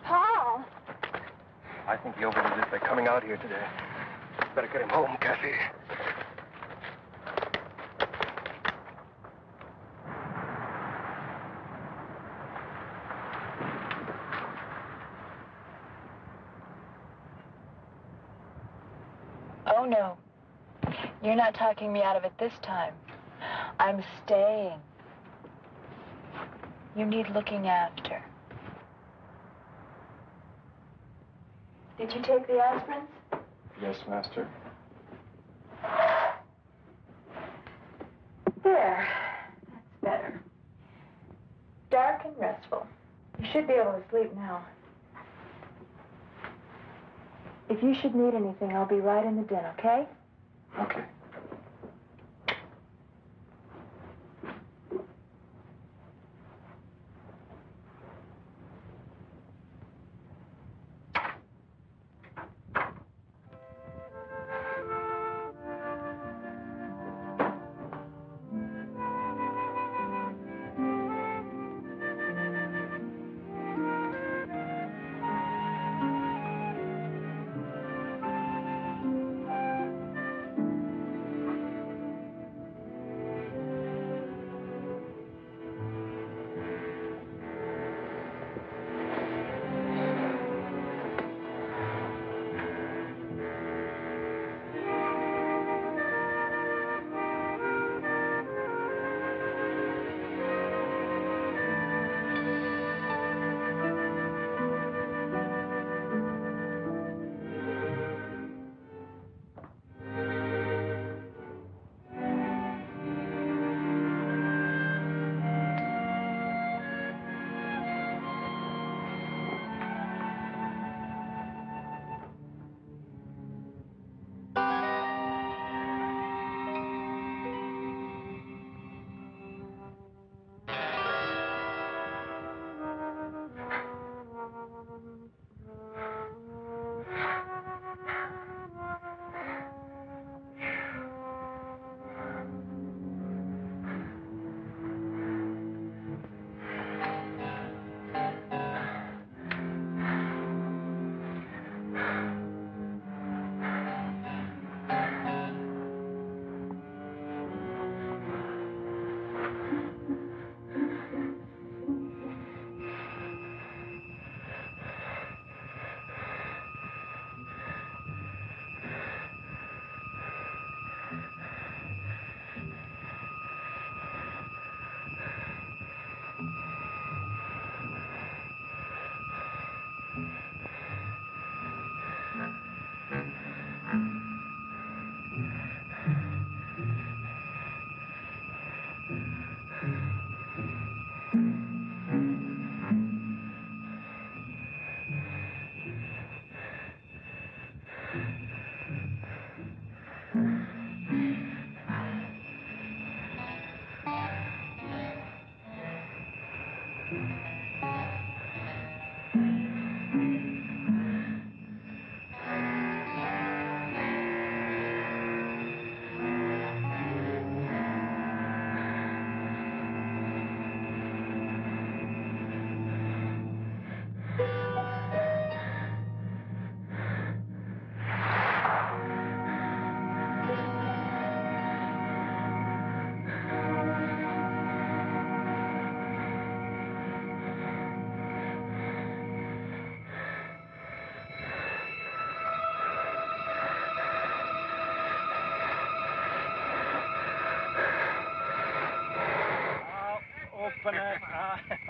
Paul! I think he overdid it by coming out here today. Better get him home, Kathy. Oh, no. You're not talking me out of it this time. I'm staying. You need looking after. Did you take the aspirins? Yes, Master. There. That's better. Dark and restful. You should be able to sleep now. If you should need anything, I'll be right in the den, okay? Okay.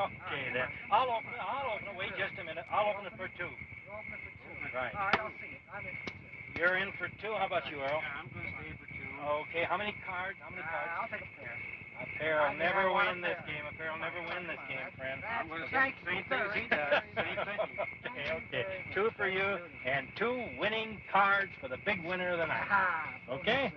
Okay, then. I'll open it. Wait just a minute. I'll open it for two. You'll open it for two. Right. All right, I'll see it. I'm in for two. You're in for two. How about you, Earl? Yeah, I'm going to stay for two. Okay, how many cards? I'll take a pair. A pair will never win this game. A pair will never win this game, friend. I'm going to say same thing he does. Same thing. Okay. Two for you and two winning cards for the big winner of the night. Okay?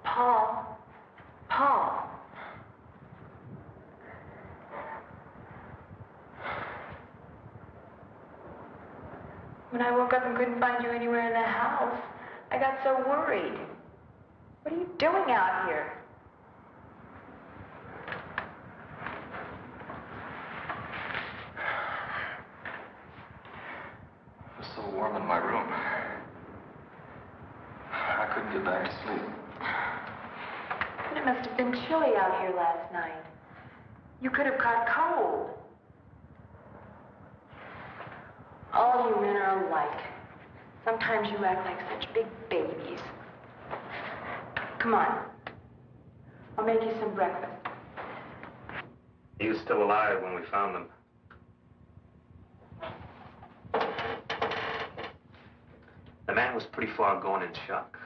Paul. When I woke up and couldn't find you anywhere in the house, I got so worried. What are you doing out here? It was so warm in my room. I couldn't get back to sleep. But it must have been chilly out here last night. You could have caught cold. All you men are alike. Sometimes you act like such big babies. Come on. I'll make you some breakfast. He was still alive when we found them. The man was pretty far gone in shock.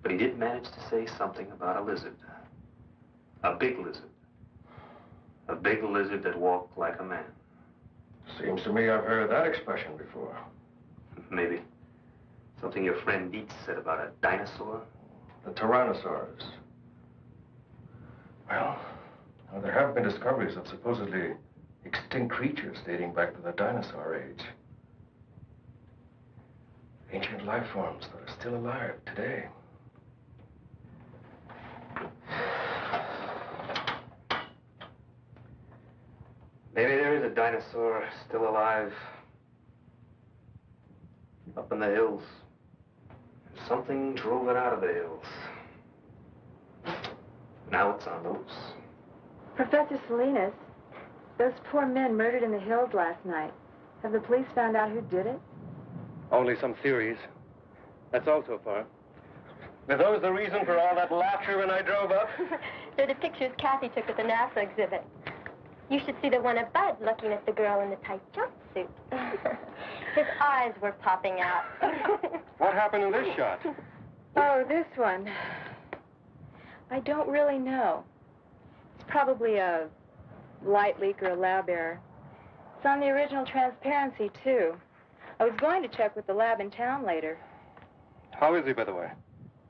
But he did manage to say something about a lizard. A big lizard. A big lizard that walked like a man. Seems to me I've heard that expression before. Maybe. Something your friend Dietz said about a dinosaur? The Tyrannosaurus. Well, now there have been discoveries of supposedly extinct creatures dating back to the dinosaur age. Ancient life forms that are still alive today. Maybe there is a dinosaur still alive. Up in the hills. Something drove it out of the hills. Now it's on the loose. Professor Salinas, those poor men murdered in the hills last night. Have the police found out who did it? Only some theories. That's all so far. Were those the reason for all that laughter when I drove up? They're the pictures Kathy took at the NASA exhibit. You should see the one of Bud looking at the girl in the tight jumpsuit. His eyes were popping out. What happened in this shot? Oh, this one. I don't really know. It's probably a light leak or a lab error. It's on the original transparency, too. I was going to check with the lab in town later. How is he, by the way?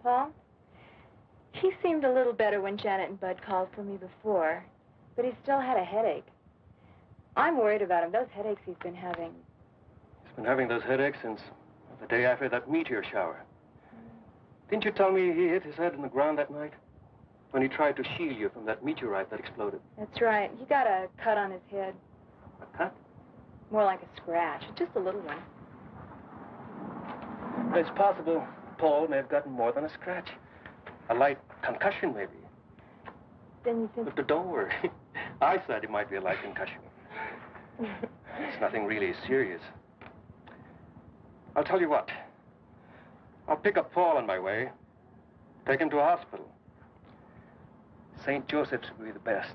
Paul? He seemed a little better when Janet and Bud called for me before, but he still had a headache. I'm worried about him. Those headaches he's been having. He's been having those headaches since the day after that meteor shower. Didn't you tell me he hit his head in the ground that night? When he tried to shield you from that meteorite that exploded. That's right. He got a cut on his head. A cut? More like a scratch. Just a little one. It's possible Paul may have gotten more than a scratch. A light concussion, maybe. Then you think... But don't worry. I said it might be a light concussion. It's nothing really serious. I'll tell you what. I'll pick up Paul on my way. Take him to a hospital. St. Joseph's will be the best.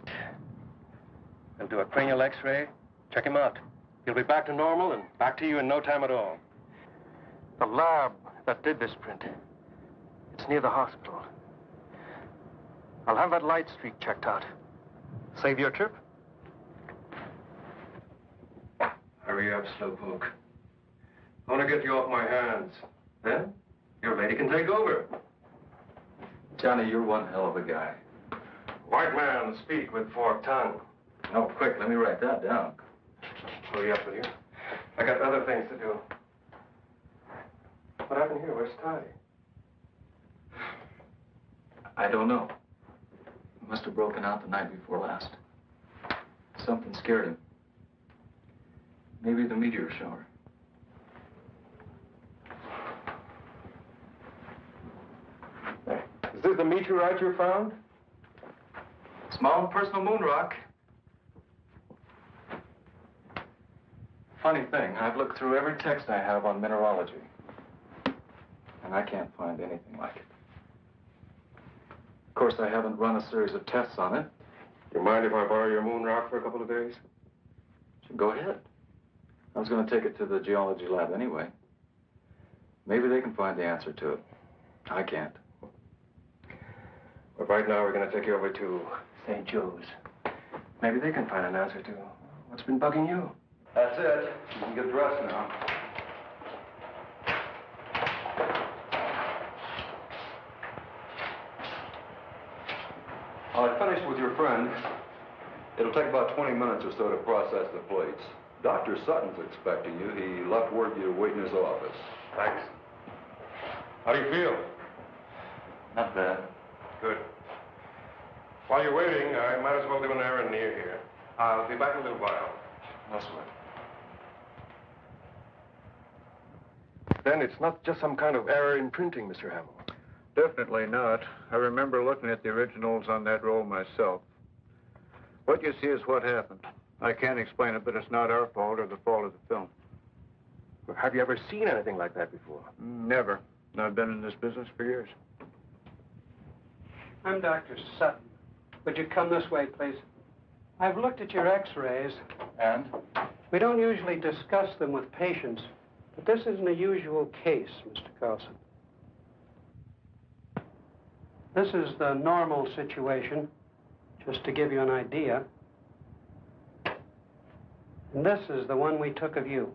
They'll do a cranial x-ray, check him out. He'll be back to normal and back to you in no time at all. The lab that did this print, it's near the hospital. I'll have that light streak checked out. Save your trip? Hurry up, Slowpoke. I want to get you off my hands. Then, your lady can take over. Johnny, you're one hell of a guy. White man, speak with forked tongue. Oh, quick, let me write that down. Hurry up, will you? I got other things to do. What happened here? Where's Ty? I don't know. He must have broken out the night before last. Something scared him. Maybe the meteor shower. is the meteorite you found? Small personal moon rock. Funny thing, I've looked through every text I have on mineralogy, and I can't find anything like it. Of course, I haven't run a series of tests on it. You mind if I borrow your moon rock for a couple of days? Go ahead. I was going to take it to the geology lab anyway. Maybe they can find the answer to it. I can't. But right now, we're going to take you over to St. Joe's. Maybe they can find an answer to what's been bugging you. That's it. You can get dressed now. I finished with your friend. It'll take about 20 minutes or so to process the plates. Dr. Sutton's expecting you. He left word you to wait in his office. Thanks. How do you feel? Not bad. Good. While you're waiting, I might as well do an errand near here. I'll be back in a little while. No sweat. Then it's not just some kind of error in printing, Mr. Hamill. Definitely not. I remember looking at the originals on that roll myself. What you see is what happened. I can't explain it, but it's not our fault or the fault of the film. Well, have you ever seen anything like that before? Never. I've been in this business for years. I'm Dr. Sutton. Would you come this way, please? I've looked at your x-rays. And? We don't usually discuss them with patients, but this isn't a usual case, Mr. Carlson. This is the normal situation, just to give you an idea. And this is the one we took of you.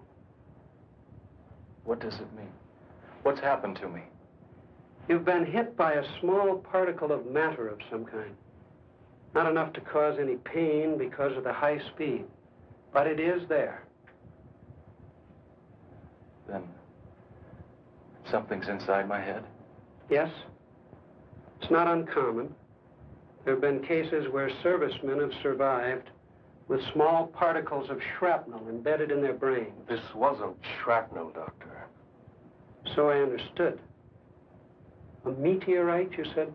What does it mean? What's happened to me? You've been hit by a small particle of matter of some kind. Not enough to cause any pain because of the high speed, but it is there. Then something's inside my head? Yes. It's not uncommon. There have been cases where servicemen have survived with small particles of shrapnel embedded in their brain. This wasn't shrapnel, Doctor. So I understood. A meteorite, you said?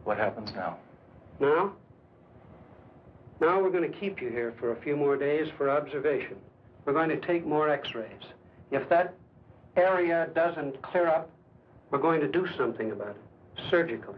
What happens now? Now? Now we're going to keep you here for a few more days for observation. We're going to take more x-rays. If that area doesn't clear up, we're going to do something about it, surgically.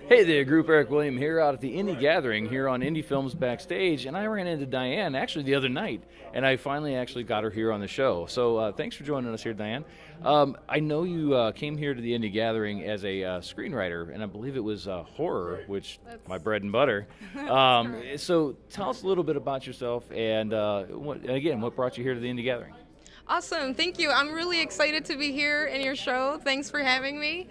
Hey there, group. Eric William here out at the Indie Gathering here on Indie Films Backstage, and I ran into Diane actually the other night, and I finally actually got her here on the show. So thanks for joining us here, Diane. I know you came here to the Indie Gathering as a screenwriter, and I believe it was horror, which my bread and butter. So tell us a little bit about yourself, and what brought you here to the Indie Gathering? Awesome, thank you. I'm really excited to be here in your show. Thanks for having me.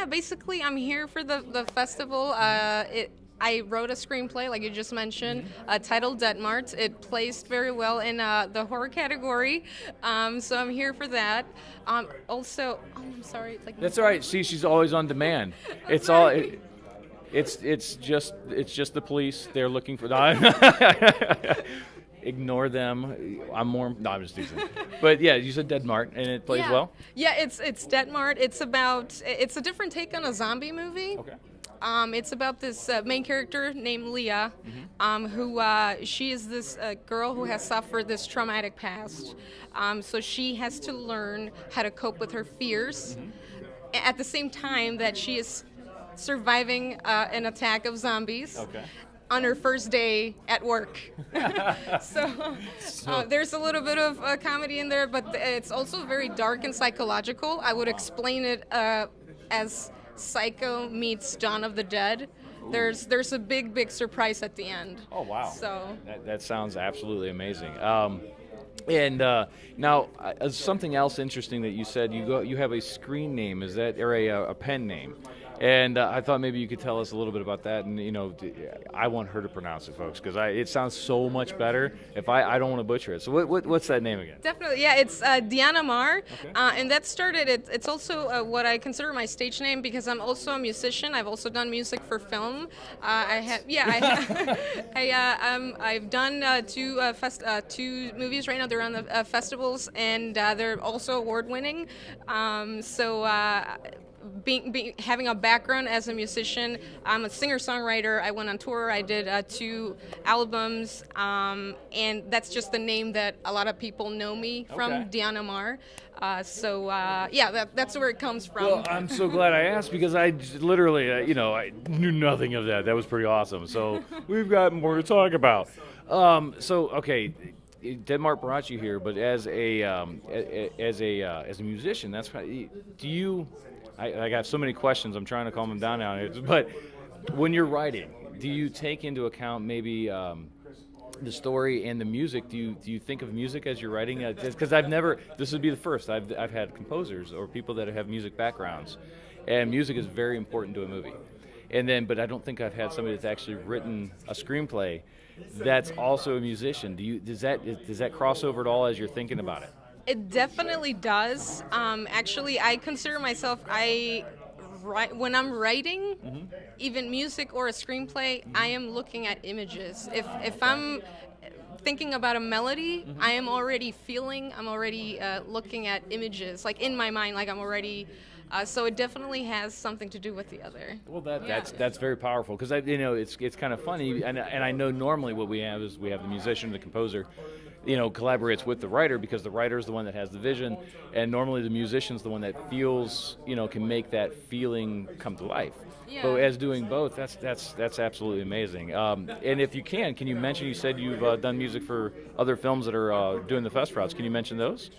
Basically I'm here for the festival. I wrote a screenplay, like you just mentioned, titled Dead-mart. It placed very well in the horror category, so I'm here for that. I'm sorry. It's like That's all right. See, she's always on demand. It's all. It's just the police. They're looking for. Ignore them. I'm just teasing. But yeah, you said Dead-mart, and it plays well? Yeah, it's Dead-mart. It's a different take on a zombie movie. Okay. It's about this main character named Leah, who she is this girl who has suffered this traumatic past. So she has to learn how to cope with her fears at the same time that she is surviving an attack of zombies. Okay. On her first day at work. So there's a little bit of comedy in there, but it's also very dark and psychological. I would explain it as Psycho meets Dawn of the Dead. There's a big surprise at the end. Oh, wow. So that sounds absolutely amazing. Now, something else interesting that you said, you have a screen name, is that, or a pen name? And I thought maybe you could tell us a little bit about that. And, I want her to pronounce it, folks, because it sounds so much better if I don't want to butcher it. So what's that name again? Definitely, yeah. It's Dead-mart, and that started. It's also what I consider my stage name because I'm also a musician. I've also done music for film. I've done two movies right now. They're on the festivals, and they're also award-winning. Having a background as a musician, I'm a singer-songwriter. I went on tour. I did 2 albums, and that's just the name that a lot of people know me from, Dead-mart. That's where it comes from. Well, I'm so glad I asked because I literally, I knew nothing of that. That was pretty awesome. So we've got more to talk about. Dead-mart brought you here, but as a musician, that's do you? I got so many questions. I'm trying to calm them down now. But when you're writing, do you take into account maybe the story and the music? Do you think of music as you're writing? Because this would be the first. I've had composers or people that have music backgrounds, and music is very important to a movie. But I don't think I've had somebody that's actually written a screenplay that's also a musician. Does that cross over at all as you're thinking about it? It definitely does. Actually, I consider myself, when I'm writing, even music or a screenplay, I am looking at images. If I'm thinking about a melody, I am already looking at images, like in my mind, like I'm already. So it definitely has something to do with the other. Well, that's very powerful because it's kind of funny, and I know normally what we have is we have the musician, the composer, collaborates with the writer because the writer is the one that has the vision, and normally the musician's the one that feels, can make that feeling come to life. Yeah. But as doing both, that's absolutely amazing. And if you can you mention? You said you've done music for other films that are doing the fest routes. Can you mention those?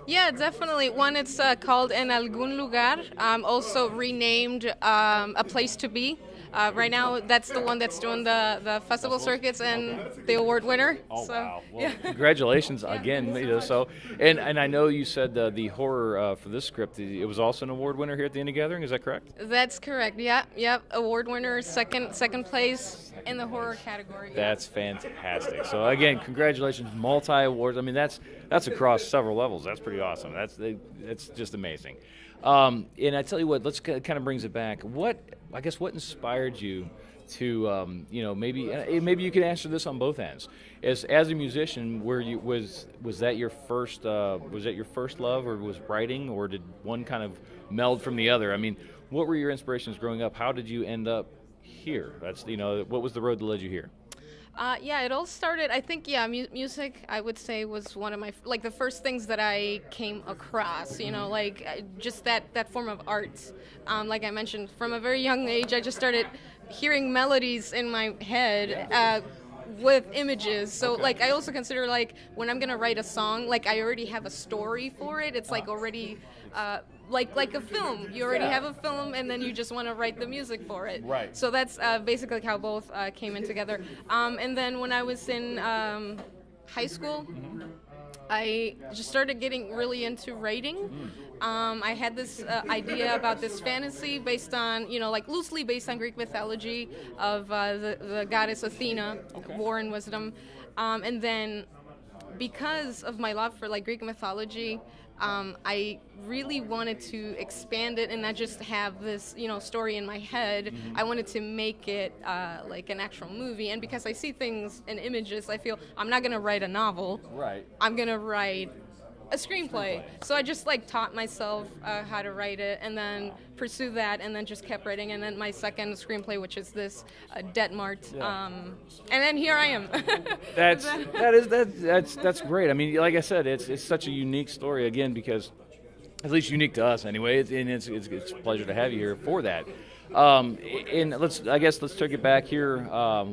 Yeah, definitely. One, it's called En Algún Lugar, also renamed A Place to Be. Right now, that's the one that's doing the festival circuits and the award winner. Oh, wow. Well, congratulations again. And I know you said the horror for this script, it was also an award winner here at the Indie Gathering. Is that correct? That's correct. Yep. Award winner, second place in the horror category. That's fantastic. So again, congratulations, multi-awards. I mean, that's across several levels. That's pretty awesome. That's just amazing. And I tell you what, let's kind of brings it back. What inspired you to, maybe you could answer this on both ends. As a musician, was that your first love, or was writing, or did one kind of meld from the other? I mean, what were your inspirations growing up? How did you end up here? What was the road that led you here? It all started, I think, music, I would say, was one of my, the first things that I came across, just that form of art. Like I mentioned, from a very young age, I just started hearing melodies in my head with images. So, I also consider, when I'm going to write a song, I already have a story for it. It's, already... like a film. You already have a film, and then you just want to write the music for it. Right. So that's basically how both came in together. And then when I was in high school, I just started getting really into writing. I had this idea about this fantasy based on, loosely based on Greek mythology of the goddess Athena, war and wisdom. And then because of my love for Greek mythology, I really wanted to expand it and not just have this, story in my head. I wanted to make it an actual movie. And because I see things in images, I feel I'm not going to write a novel. Right. I'm going to write a screenplay. So I just taught myself how to write it and then pursue that and then just kept writing. And then my second screenplay, which is this Dead-mart. And then here I am. That's great. I mean, like I said, it's such a unique story again because, at least unique to us anyway. It's a pleasure to have you here for that. And let's take it back here.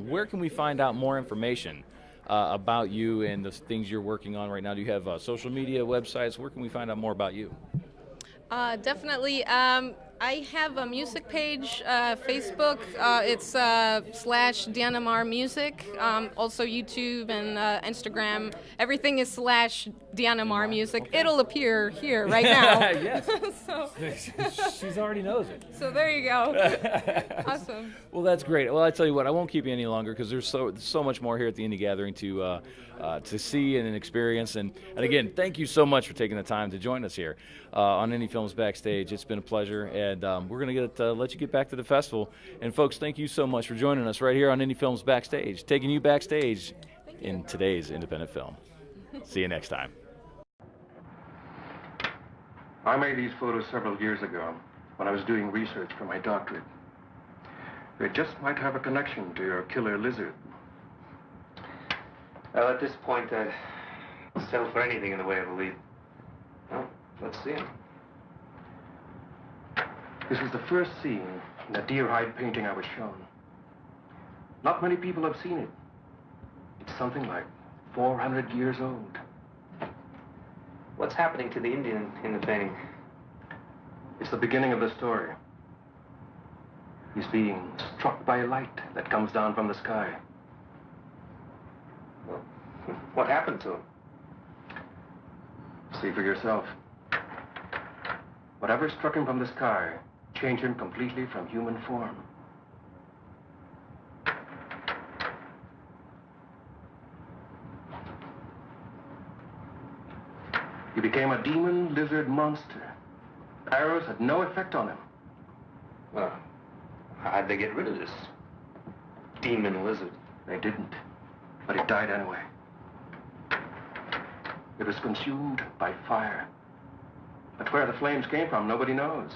Where can we find out more information about you and the things you're working on right now? Do you have social media, websites? Where can we find out more about you? Definitely. I have a music page, Facebook. It's /Dead-mart Music. Also YouTube and Instagram. Everything is DNMR music, it'll appear here right now. Yes. So, She's already knows it. so there you go. Awesome. Well, that's great. Well, I tell you what, I won't keep you any longer because there's so much more here at the Indie Gathering to see and experience. And again, thank you so much for taking the time to join us here on Indie Films Backstage. It's been a pleasure, and we're going to let you get back to the festival. And folks, thank you so much for joining us right here on Indie Films Backstage, taking you backstage in today's independent film. See you next time. I made these photos several years ago when I was doing research for my doctorate. They just might have a connection to your killer lizard. Well, at this point, I'd settle for anything in the way of a lead. Well, let's see him. This was the first scene in the deer hide painting I was shown. Not many people have seen it. It's something like 400 years old. What's happening to the Indian in the painting? It's the beginning of the story. He's being struck by a light that comes down from the sky. Well, what happened to him? See for yourself. Whatever struck him from the sky changed him completely from human form. He became a demon lizard monster. Arrows had no effect on him. Well, how'd they get rid of this demon lizard? They didn't, but it died anyway. It was consumed by fire. But where the flames came from, nobody knows.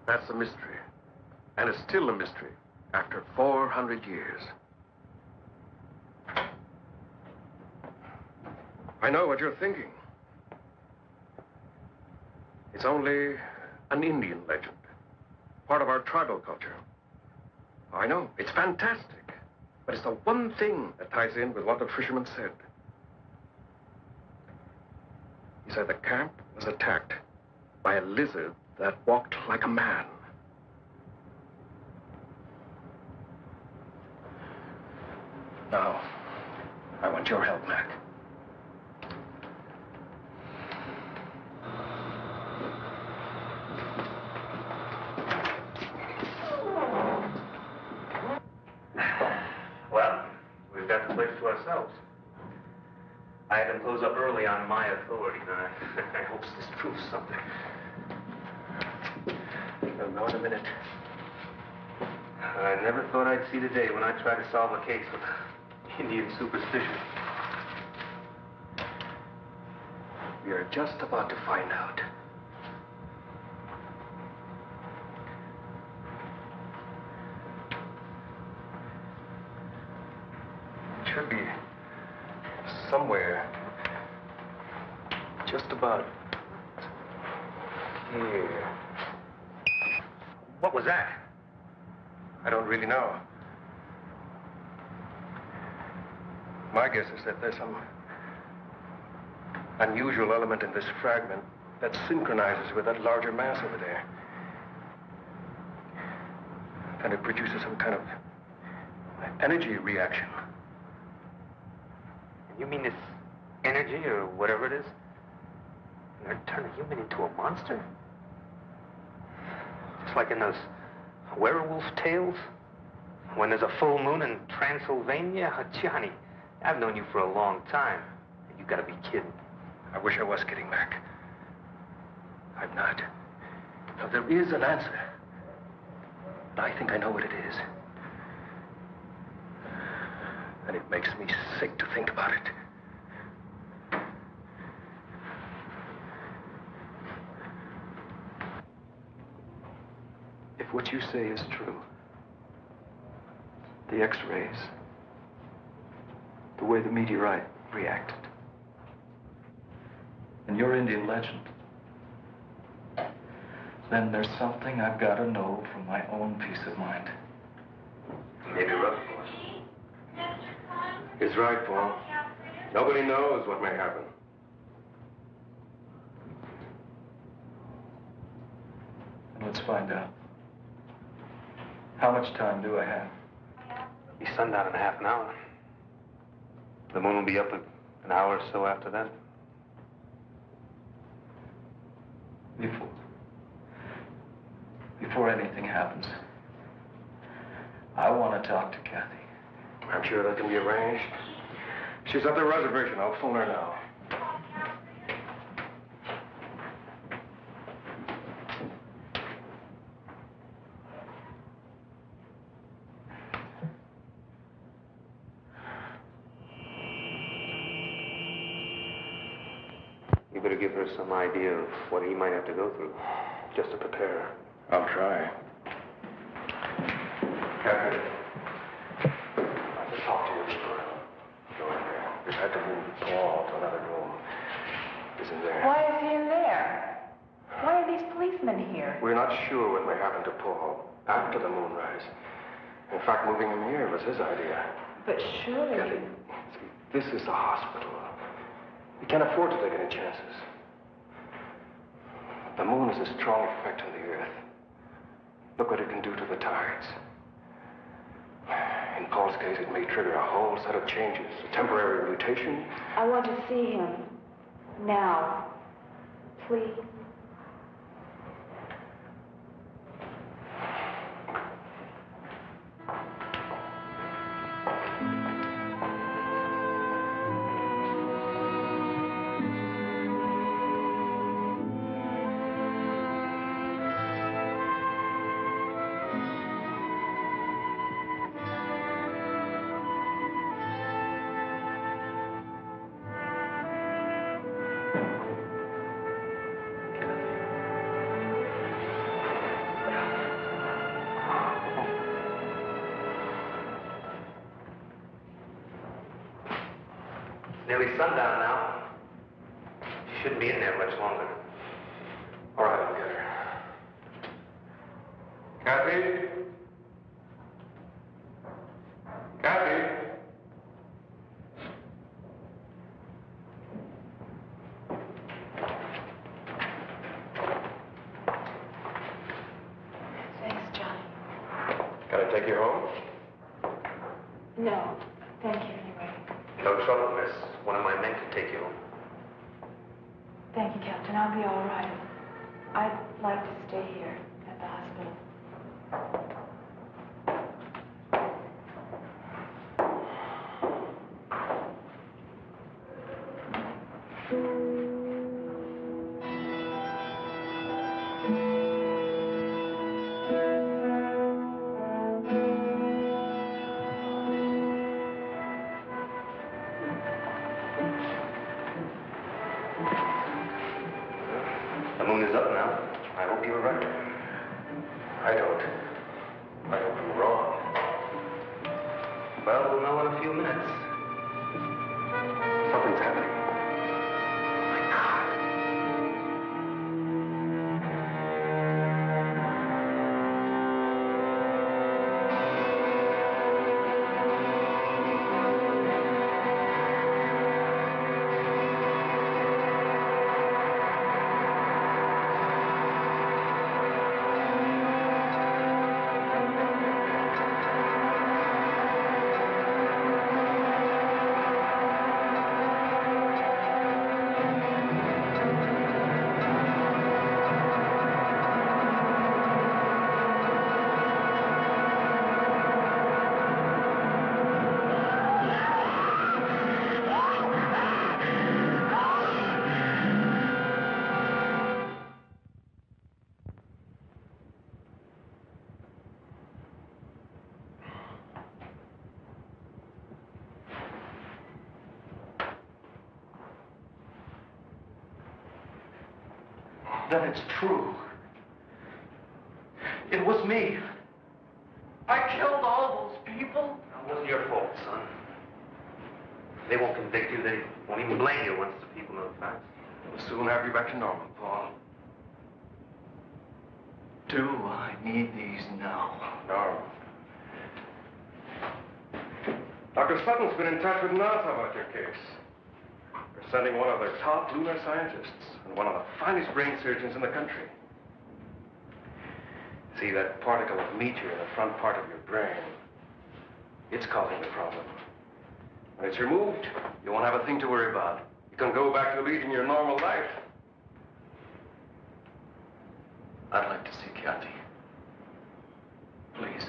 That's a mystery. And it's still a mystery after 400 years. I know what you're thinking. It's only an Indian legend, part of our tribal culture. I know, it's fantastic, but it's the one thing that ties in with what the fisherman said. He said the camp was attacked by a lizard that walked like a man. Now, I want your help, Mac. Well, we've got the place to ourselves. I had them close up early on my authority, and I hope this proves something. I'll know in a minute. I never thought I'd see the day when I tried to solve a case with Indian superstition. We are just about to find out. It should be somewhere just about here. What was that? I don't really know. My guess is that there's some unusual element in this fragment that synchronizes with that larger mass over there. And it produces some kind of energy reaction. You mean this energy, or whatever it is, it'll turn a human into a monster? Just like in those werewolf tales? When there's a full moon in Transylvania? Johnny, I've known you for a long time. You gotta be kidding. I wish I was kidding, Mac. I'm not. Now, there is an answer. But I think I know what it is. And it makes me sick to think about it. If what you say is true, the X-rays, the way the meteorite reacted, and your Indian legend, then there's something I've got to know for my own peace of mind. Maybe rough, boy. He's right, Paul. Nobody knows what may happen. And let's find out. How much time do I have? Be sundown in half an hour. The moon will be up an hour or so after that. Before anything happens, I want to talk to Kathy. I'm sure that can be arranged. She's at the reservation. I'll phone her now. You better give her some idea of what he might have to go through, just to prepare her. I'll try. Kathy, I have to talk to you before I go in there. We've had to move Paul to another room. Isn't there? Why is he in there? Why are these policemen here? We're not sure what may happen to Paul after the moonrise. In fact, moving him here was his idea. But surely... Kathy, see, this is the hospital. We can't afford to take any chances. The moon has a strong effect on the earth. Look what it can do to the tides. In Paul's case, it may trigger a whole set of changes. A temporary mutation. I want to see him. Now. Please. Nearly sundown now. She shouldn't be in there much longer. All right, I'll get her. Kathy? Kathy? Thanks, Johnny. Can I take you home? No. Thank you anyway. No trouble, miss. One of my men can take you home. Thank you, Captain. I'll be all right. I'd like to stay here at the hospital. The moon is up now. I hope you were right. I don't. I hope I'm wrong. Well, we'll know in a few minutes. Something's happening. Then it's true. It was me. I killed all those people. It wasn't your fault, son. They won't convict you. They won't even blame you once the people know the facts. We'll soon have you back to normal, Paul. Do I need these now? No. Dr. Sutton's been in touch with NASA about your case. They're sending one of their top lunar scientists and one of the finest brain surgeons in the country. See, that particle of meteor in the front part of your brain, it's causing the problem. When it's removed, you won't have a thing to worry about. You can go back to leading your normal life. I'd like to see Kathy. Please.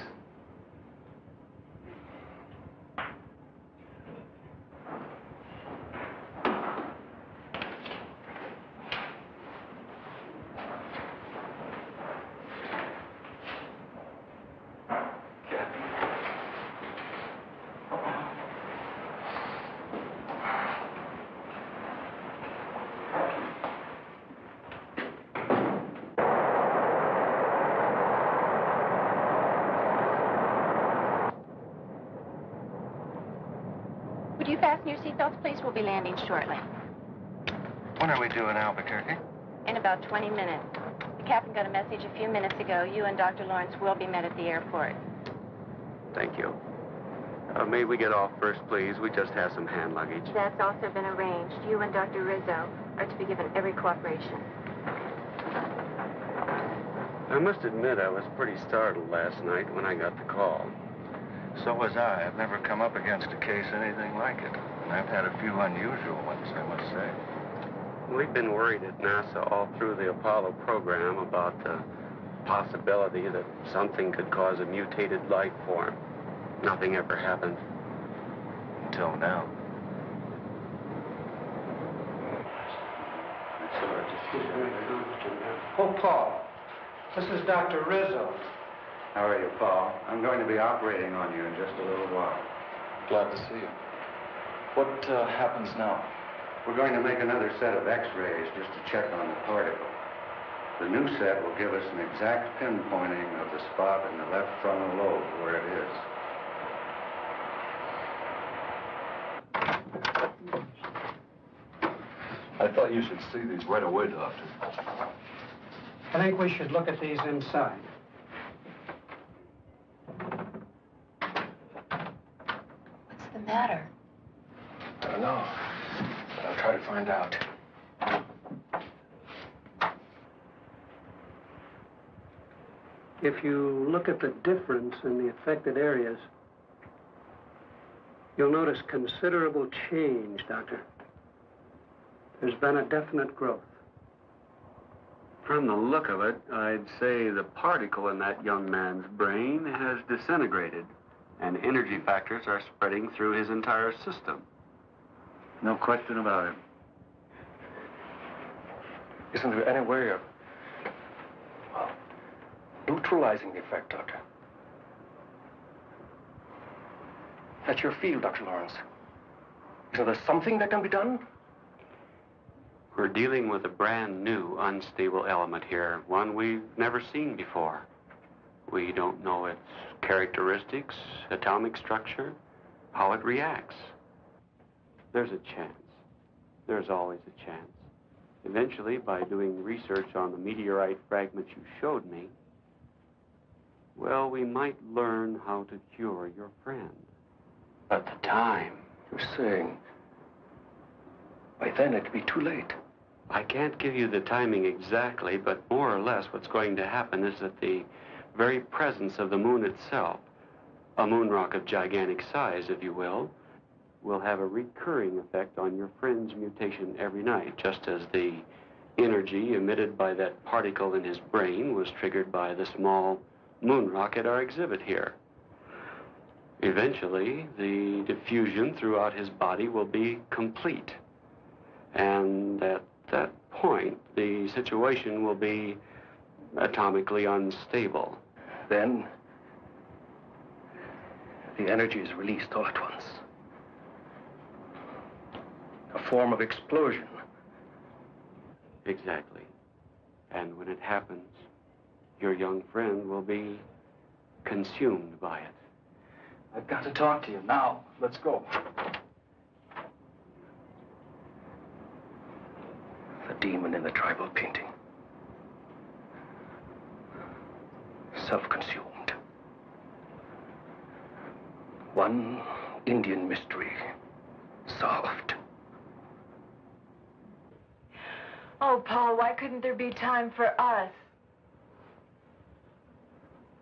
Would you fasten your seatbelts, please? We'll be landing shortly. When are we due in Albuquerque? In about 20 minutes. The captain got a message a few minutes ago. You and Dr. Lawrence will be met at the airport. Thank you. May we get off first, please? We just have some hand luggage. That's also been arranged. You and Dr. Rizzo are to be given every cooperation. I must admit I was pretty startled last night when I got the call. So was I. I've never come up against a case anything like it. And I've had a few unusual ones, I must say. We've been worried at NASA all through the Apollo program about the possibility that something could cause a mutated life form. Nothing ever happened. Until now. Oh, Paul, this is Dr. Rizzo. How are you, Paul? I'm going to be operating on you in just a little while. Glad to see you. What happens now? We're going to make another set of x-rays just to check on the particle. The new set will give us an exact pinpointing of the spot in the left frontal lobe where it is. I thought you should see these right away, Doctor. I think we should look at these inside. What's the matter? I don't know, but I'll try to find out. If you look at the difference in the affected areas, you'll notice considerable change, Doctor. There's been a definite growth. From the look of it, I'd say the particle in that young man's brain has disintegrated, and energy factors are spreading through his entire system. No question about it. Isn't there any way of, well, neutralizing the effect, Doctor? That's your field, Dr. Lawrence. Isn't there something that can be done? We're dealing with a brand new unstable element here, one we've never seen before. We don't know its characteristics, atomic structure, how it reacts. There's a chance. There's always a chance. Eventually, by doing research on the meteorite fragments you showed me, well, we might learn how to cure your friend. But the time... You're saying by then it'd be too late. I can't give you the timing exactly, but more or less what's going to happen is that the very presence of the moon itself, a moon rock of gigantic size, if you will have a recurring effect on your friend's mutation every night, just as the energy emitted by that particle in his brain was triggered by the small moon rock at our exhibit here. Eventually, the diffusion throughout his body will be complete. And at that point, the situation will be atomically unstable. Then the energy is released all at once. A form of explosion. Exactly. And when it happens, your young friend will be consumed by it. I've got to talk to you now. Let's go. The demon in the tribal painting. Self-consumed. One Indian mystery solved. Oh, Paul, why couldn't there be time for us?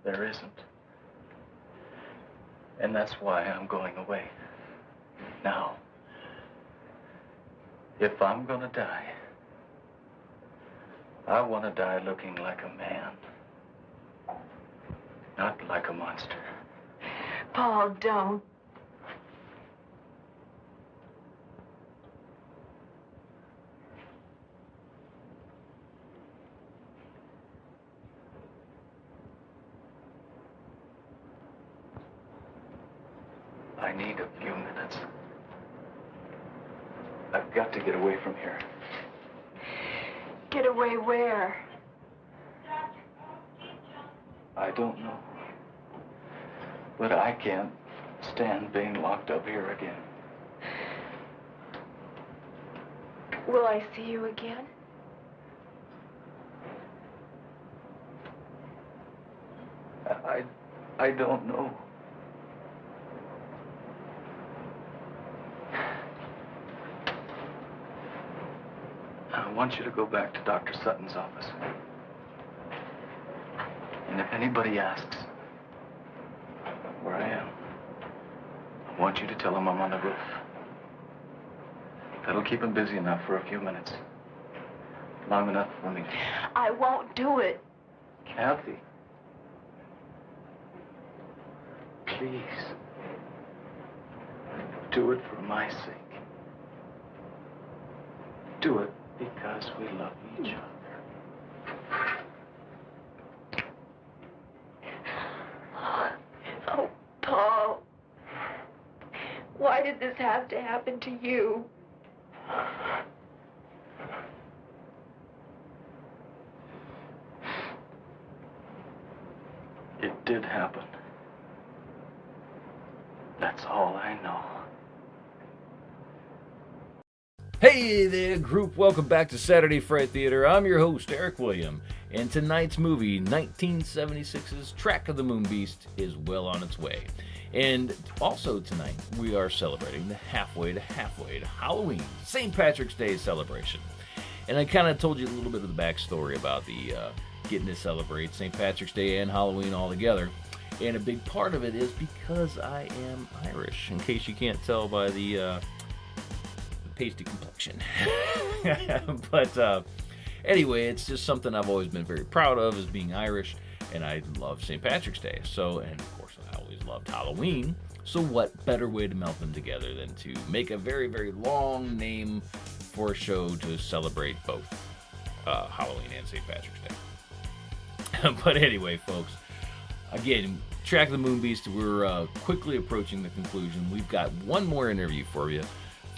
There isn't. And that's why I'm going away. Now, if I'm gonna die, I want to die looking like a man, not like a monster. Paul, don't. I need a few minutes. I've got to get away from here. Get away where? I don't know. But I can't stand being locked up here again. Will I see you again? I don't know. I want you to go back to Dr. Sutton's office. And if anybody asks where I am, I want you to tell them I'm on the roof. That'll keep him busy enough for a few minutes. Long enough for me. I won't do it. Kathy. Please. Do it for my sake. Do it because we love each other. Oh, Paul. Why did this have to happen to you? It did happen. That's all I know. Hey there, group. Welcome back to Saturday Fright Theater. I'm your host, Eric William, and tonight's movie, 1976's Track of the Moon Beast, is well on its way. And also tonight, we are celebrating the halfway to Halloween, St. Patrick's Day celebration. And I kind of told you a little bit of the backstory about the getting to celebrate St. Patrick's Day and Halloween all together. And a big part of it is because I am Irish, in case you can't tell by the pasty complexion. But anyway, it's just something I've always been very proud of, as being Irish, and I love St. Patrick's Day. So, and of course, I always loved Halloween. So what better way to melt them together than to make a very, very long name for a show to celebrate both Halloween and St. Patrick's Day. But anyway, folks, again, Track of the Moon Beast, we're quickly approaching the conclusion. We've got one more interview for you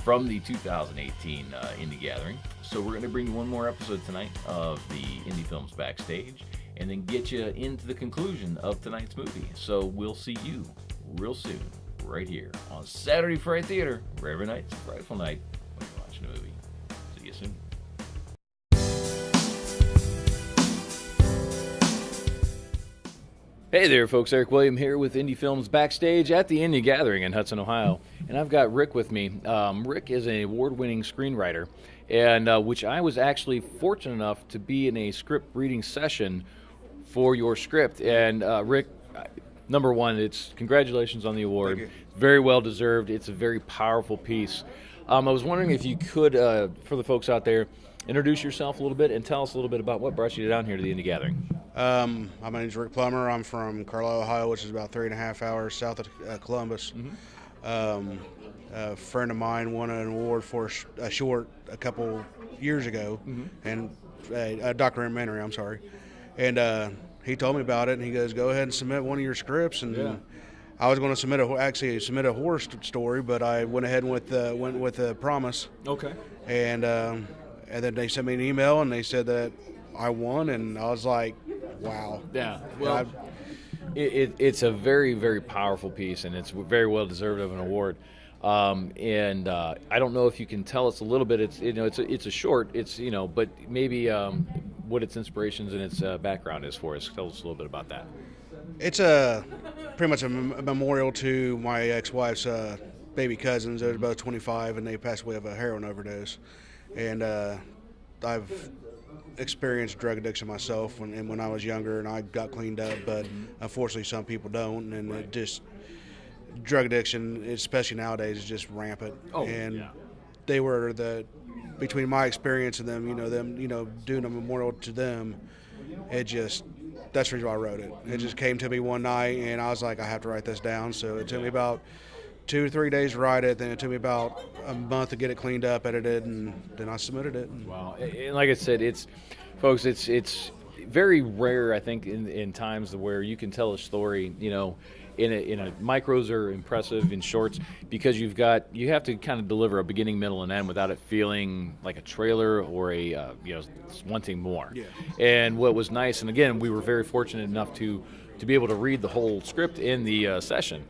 from the 2018 Indie Gathering. So we're going to bring you one more episode tonight of the Indie Films Backstage, and then get you into the conclusion of tonight's movie. So we'll see you real soon, right here on Saturday Fright Theater, where every night's a frightful night when you're watching a movie. See you soon. Hey there, folks. Eric William here with Indie Films Backstage at the Indie Gathering in Hudson, Ohio. And I've got Rick with me. Rick is an award-winning screenwriter, and which I was actually fortunate enough to be in a script reading session for your script. And Rick, number one, it's congratulations on the award. Thank you. Very well deserved. It's a very powerful piece. I was wondering if you could, for the folks out there, introduce yourself a little bit and tell us a little bit about what brought you down here to the Indie Gathering. My name's Rick Plummer. I'm from Carlisle, Ohio, which is about 3.5 hours south of Columbus. A friend of mine won an award for a short a couple years ago, and a documentary, I'm sorry. And he told me about it, and he goes, go ahead and submit one of your scripts. And I was going to submit a horror story, but I went ahead and went with the Promise. Okay. And then they sent me an email, and they said that I won, and I was like, wow. Yeah. Well, it's a very, very powerful piece, and it's very well deserved of an award. And I don't know if you can tell us a little bit. It's a short. But maybe what its inspirations and its background is for us. Tell us a little bit about that. It's pretty much a memorial to my ex-wife's baby cousins. They're both 25, and they passed away of a heroin overdose. And I've experienced drug addiction myself when I was younger, and I got cleaned up, but unfortunately some people don't, and it just drug addiction, especially nowadays, is just rampant. And they were between my experience and them, doing a memorial to them, that's the reason why I wrote it. It just came to me one night, and I was like, I have to write this down. So it took me about 2 or 3 days to write it. Then it took me about a month to get it cleaned up, edited, and then I submitted it. Wow. And like I said, it's very rare, I think, in times where you can tell a story, in a micros are impressive, in shorts, because you have to kind of deliver a beginning, middle, and end without it feeling like a trailer or wanting more. Yeah. And what was nice, and again, we were very fortunate enough to be able to read the whole script in the session,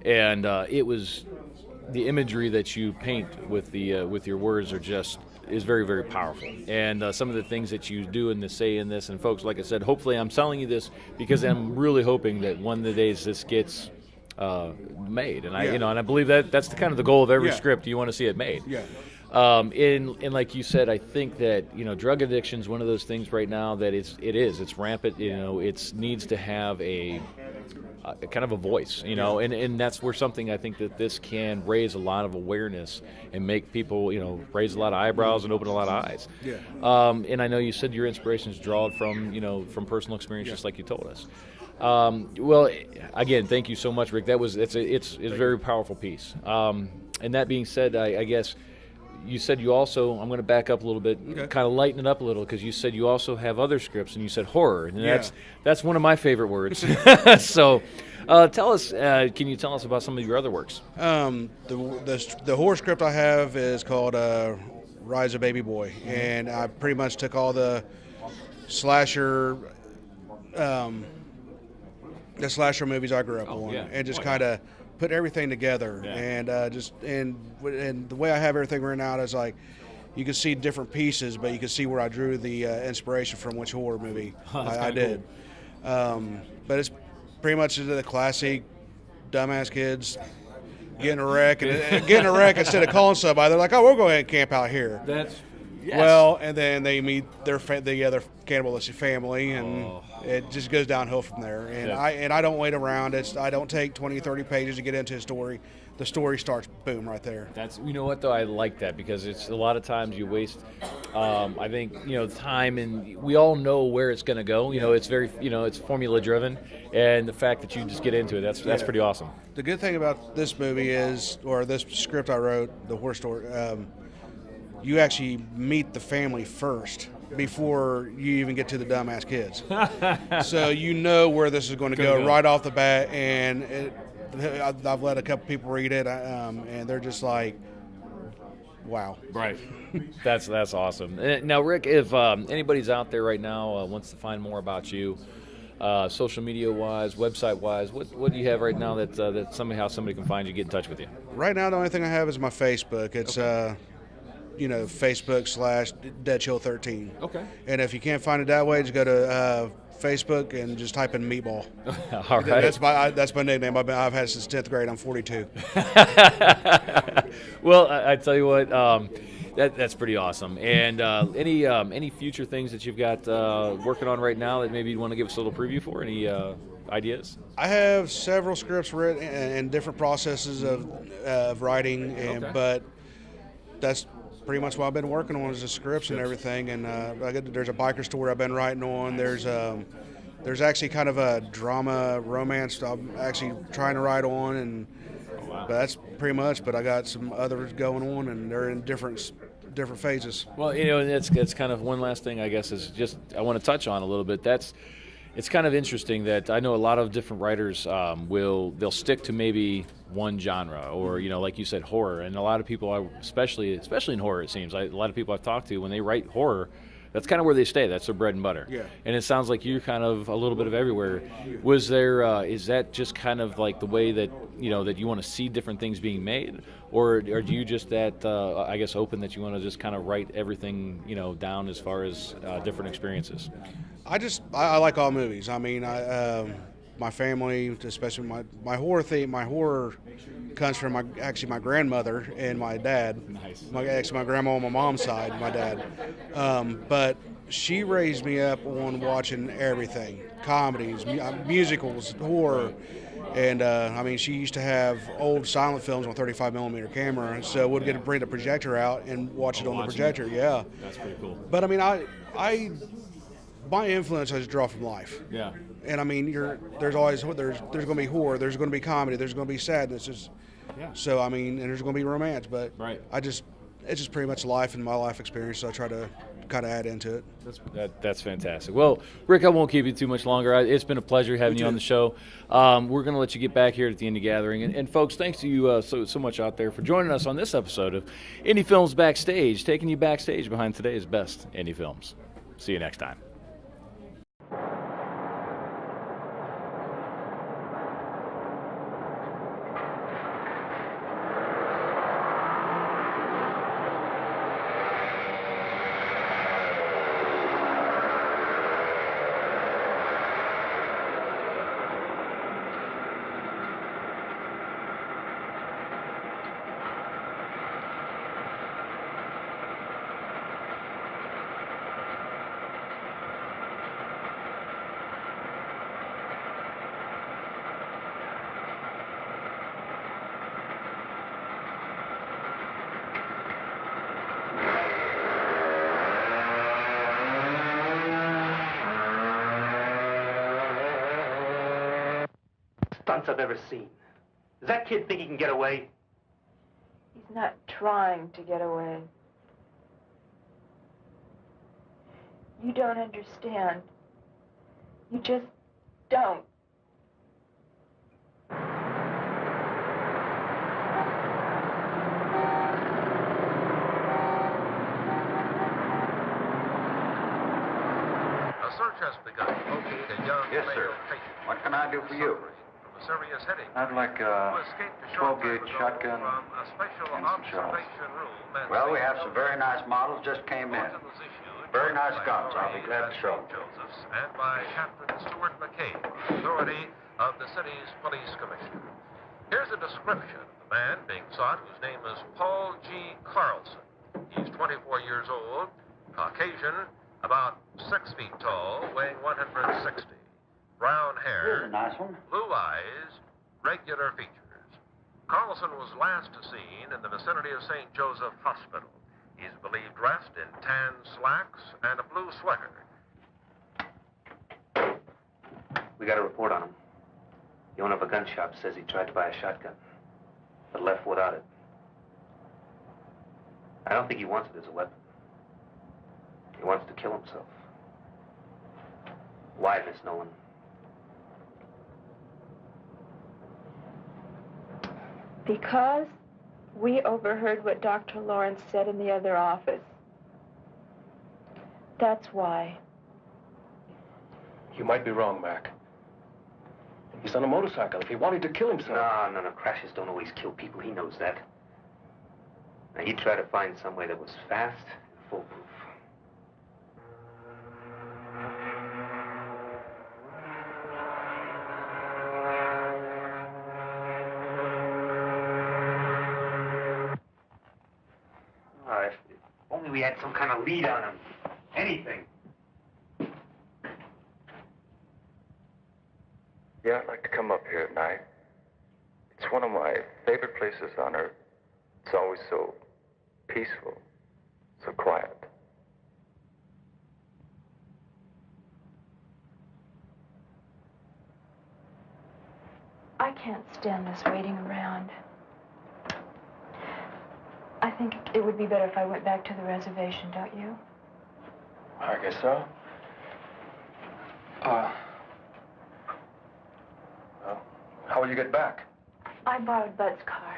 and it was the imagery that you paint with your words is very, very powerful. And some of the things that you do and say in this, and folks, like I said, hopefully I'm telling you this because I'm really hoping that one of the days this gets made. And and I believe that's kind of the goal of every script. You want to see it made. Yeah. And like you said, I think that drug addiction is one of those things right now that it's rampant. It needs to have a kind of a voice, and that's where something I think that this can raise a lot of awareness and make people, raise a lot of eyebrows and open a lot of eyes. Yeah. And I know you said your inspirations draw from personal experience, just like you told us. Well, again, thank you so much, Rick. It's a very powerful piece. And that being said, I guess you said you also, I'm going to back up a little bit, kind of lighten it up a little, because you said you also have other scripts, and you said horror, and that's one of my favorite words. So tell us, can you tell us about some of your other works? The horror script I have is called Rise of Baby Boy, and I pretty much took all the slasher movies I grew up on, and just kind of put everything together, and the way I have everything written out is like you can see different pieces, but you can see where I drew the inspiration from which horror movie I did. Cool. But it's pretty much the classic dumbass kids getting a wreck instead of calling somebody. They're like, "Oh, we'll go ahead and camp out here." Well, and then they meet the other cannibalistic family, and it just goes downhill from there. And I don't wait around. I don't take 20, 30 pages to get into a story. The story starts, boom, right there. You know what, though? I like that, because it's a lot of times you waste, I think, time, and we all know where it's going to go. It's very, it's formula driven, and the fact that you just get into it, that's pretty awesome. The good thing about this movie or this script I wrote, the horror story, you actually meet the family first before you even get to the dumbass kids. So where this is going to go right off the bat, and I've let a couple people read it, and they're just like, wow. Right. That's awesome. Now, Rick, if anybody's out there right now wants to find more about you, social media-wise, website-wise, what do you have right now that somehow somebody can find you, get in touch with you? Right now, the only thing I have is my Facebook. It's Facebook/DeadChill13. Okay. And if you can't find it that way, just go to Facebook and just type in Meatball. All right. That's my nickname. I've had it since 10th grade. I'm 42. Well, I tell you what, that's pretty awesome. And any future things that you've got working on right now that maybe you want to give us a little preview for? Any ideas? I have several scripts written and different processes of writing, but that's pretty much what I've been working on is the scripts and everything. And there's a biker story I've been writing on. There's actually kind of a drama romance I'm actually trying to write on, but that's pretty much. But I got some others going on, and they're in different phases. Well, it's kind of one last thing I guess is just I want to touch on a little bit. It's kind of interesting that I know a lot of different writers they'll stick to maybe one genre, or like you said, horror. And a lot of people, especially in horror, it seems like a lot of people I've talked to, when they write horror, that's kind of where they stay. That's their bread and butter. Yeah. And it sounds like you're kind of a little bit of everywhere. Was there is that just kind of like the way that that you want to see different things being made, or do you just I guess open that you want to just kind of write everything down as far as different experiences? I like all movies. I mean, my family, especially my horror theme. My horror comes from my grandmother and my dad. Nice. My grandma on my mom's side, my dad. But she raised me up on watching everything, comedies, musicals, horror. And I mean, she used to have old silent films on 35 millimeter camera, so we'd get to bring the projector out and watch it on the projector. Yeah, that's pretty cool. But I mean, my influence has drawn from life. Yeah. And I mean, there's going to be horror, there's going to be comedy, there's going to be sadness. Yeah. So I mean, and there's going to be romance, but right. it's just pretty much life and my life experience. So I try to kind of add into it. That's fantastic. Well, Rick, I won't keep you too much longer. It's been a pleasure having you on the show. We're going to let you get back here at the Indie Gathering. And folks, thanks to you so much out there for joining us on this episode of Indie Films Backstage, taking you backstage behind today's best indie films. See you next time. Stunts I've ever seen. Does that kid think he can get away? He's not trying to get away. You don't understand. You just don't. A search has begun to locate a young Yes, male sir. patient. What can I do for you? From a serious heading. I'd like Who a escaped a short 12-gauge time ago shotgun from a special and some shells. observation room at Well, we St. have some very nice models just came in. Very nice guns. I'll be glad to show. Joseph's and by Captain Stuart McCabe, authority of the city's police commissioner. Here's a description of the man being sought, whose name is Paul G. Carlson. He's 24 years old, Caucasian, about 6 feet tall, weighing 160. Brown hair, Here's a nice one. blue eyes, regular features. Carlson was last seen in the vicinity of St. Joseph Hospital. He's believed dressed in tan slacks and a blue sweater. We got a report on him. The owner of a gun shop says he tried to buy a shotgun, but left without it. I don't think he wants it as a weapon. He wants to kill himself. Why, Miss Nolan? Because we overheard what Dr. Lawrence said in the other office. That's why. You might be wrong, Mac. He's on a motorcycle. If he wanted to kill himself... No. Crashes don't always kill people. He knows that. Now, he tried to find some way that was fast and foolproof. If only we had some kind of lead on him. Anything. Yeah, I'd like to come up here at night. It's one of my favorite places on earth. It's always so peaceful, so quiet. I can't stand this waiting around. I think it would be better if I went back to the reservation, don't you? I guess so. Well, how will you get back? I borrowed Bud's car.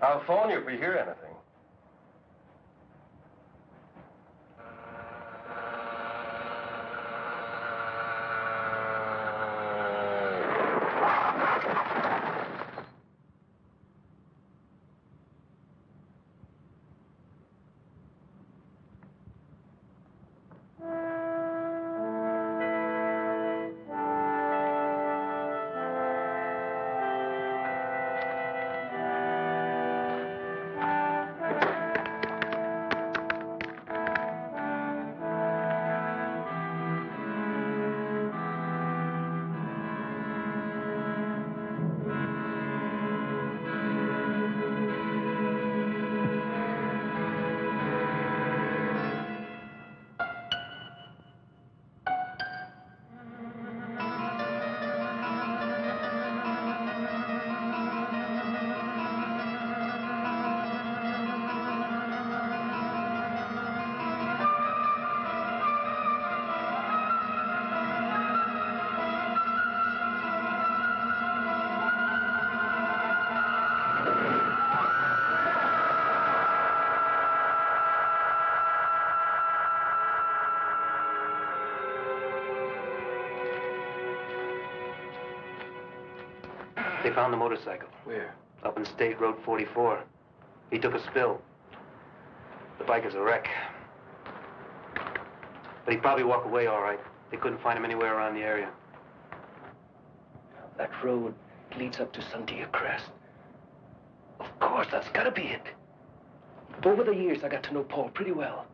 I'll phone you if we hear anything. They found the motorcycle. Where? Up in State Road 44. He took a spill. The bike is a wreck. But he'd probably walk away all right. They couldn't find him anywhere around the area. That road leads up to Sandia Crest. Of course, that's gotta be it. Over the years, I got to know Paul pretty well.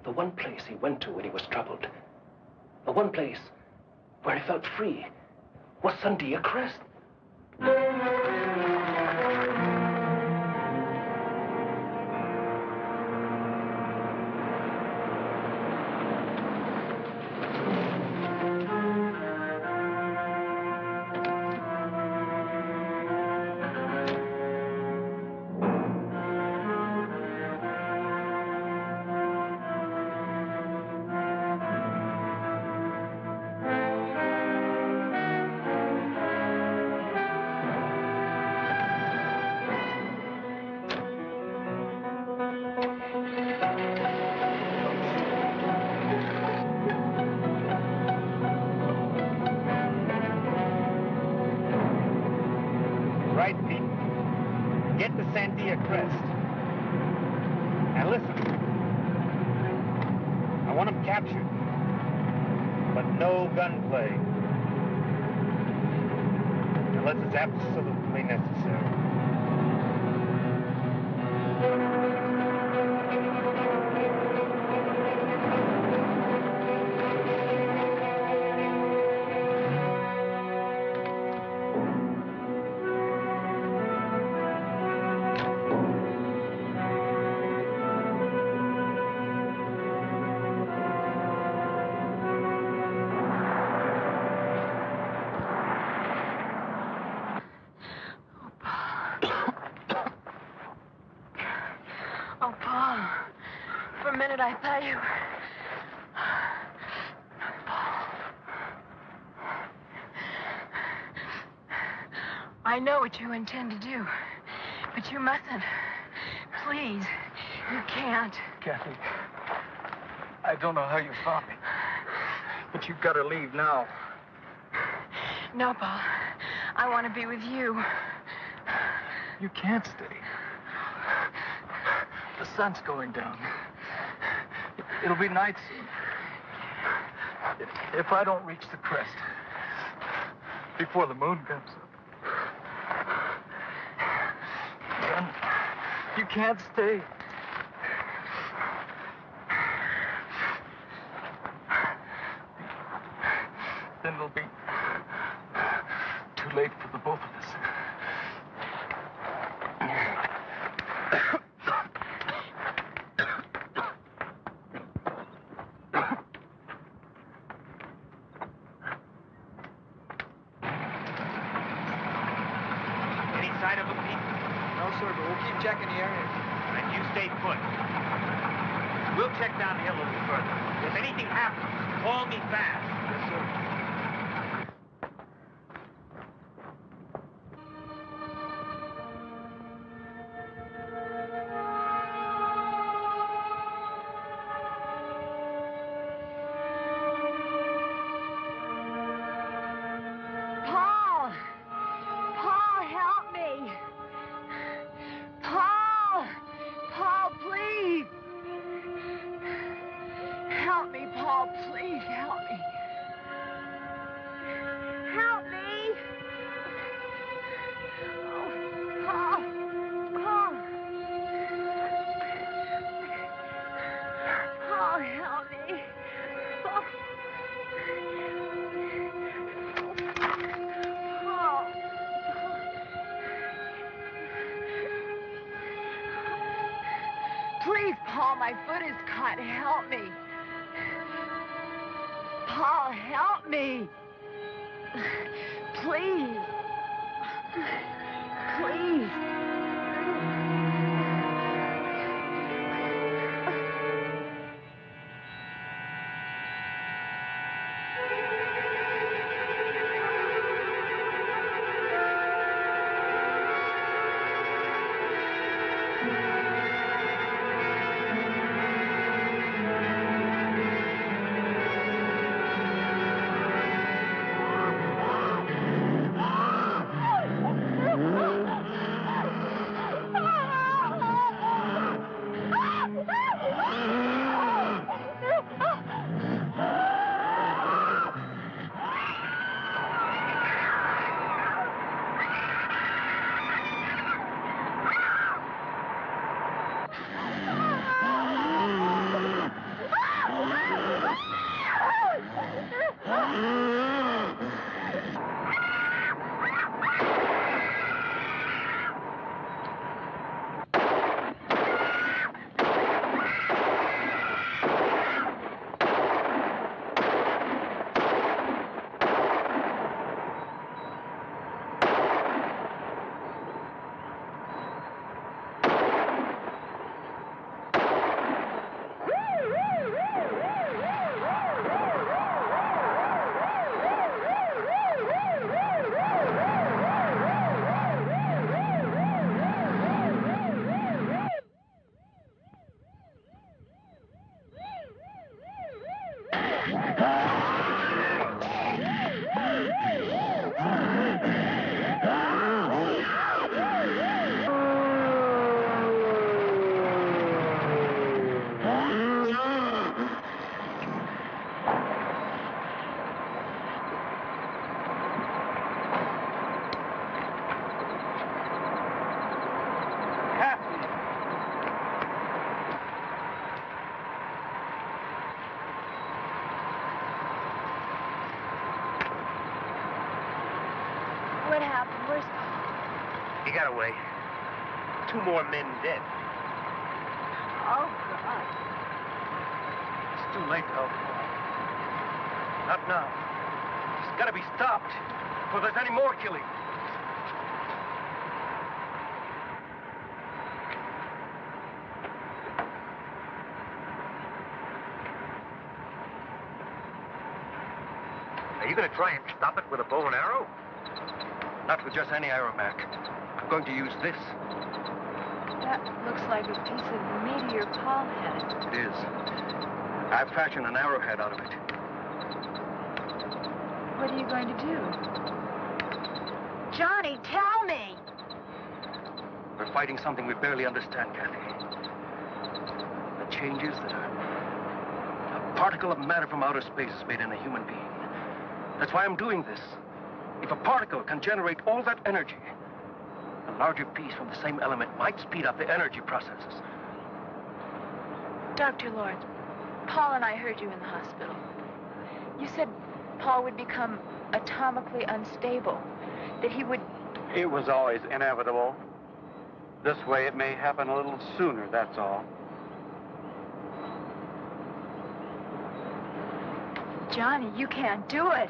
The one place he went to when he was troubled, the one place where he felt free, was Sandia Crest. Right, Pete. Get to Sandia Crest. Now listen. I want him captured. But no gunplay. Unless it's absolutely necessary. Oh, Paul. For a minute, I thought you... Paul. I know what you intend to do, but you mustn't. Please, you can't. Kathy, I don't know how you found me, but you've got to leave now. No, Paul. I want to be with you. You can't stay. The sun's going down. It'll be night soon. If I don't reach the crest before the moon comes up, then you can't stay. Then it'll be too late for the both of us. Any sign of him, Pete? No, sir, but we'll keep checking the area. Then you stay put. We'll check down the hill a little further. If anything happens, call me fast. Yes, sir. Paul! Paul, help me! Paul! Paul, please! Help me, Paul, please help me. Help me! Oh, Paul! Paul! Paul, help me! Paul! Paul! Please, Paul, my foot is caught. Help me. Paul, help me. Please. Please. What happened? Where's Paul? He got away. 2 more men dead. Oh, God. It's too late to help Paul. Not now. He's got to be stopped before there's any more killing. Are you going to try and stop it with a bow and arrow? Not with just any arrow, Mac. I'm going to use this. That looks like a piece of meteor Paul had. It is. I've fashioned an arrowhead out of it. What are you going to do? Johnny, tell me! We're fighting something we barely understand, Kathy. The changes that a particle of matter from outer space has made in a human being. That's why I'm doing this. If a particle can generate all that energy, a larger piece from the same element might speed up the energy processes. Dr. Lawrence, Paul and I heard you in the hospital. You said Paul would become atomically unstable, that he would... It was always inevitable. This way it may happen a little sooner, that's all. Johnny, you can't do it.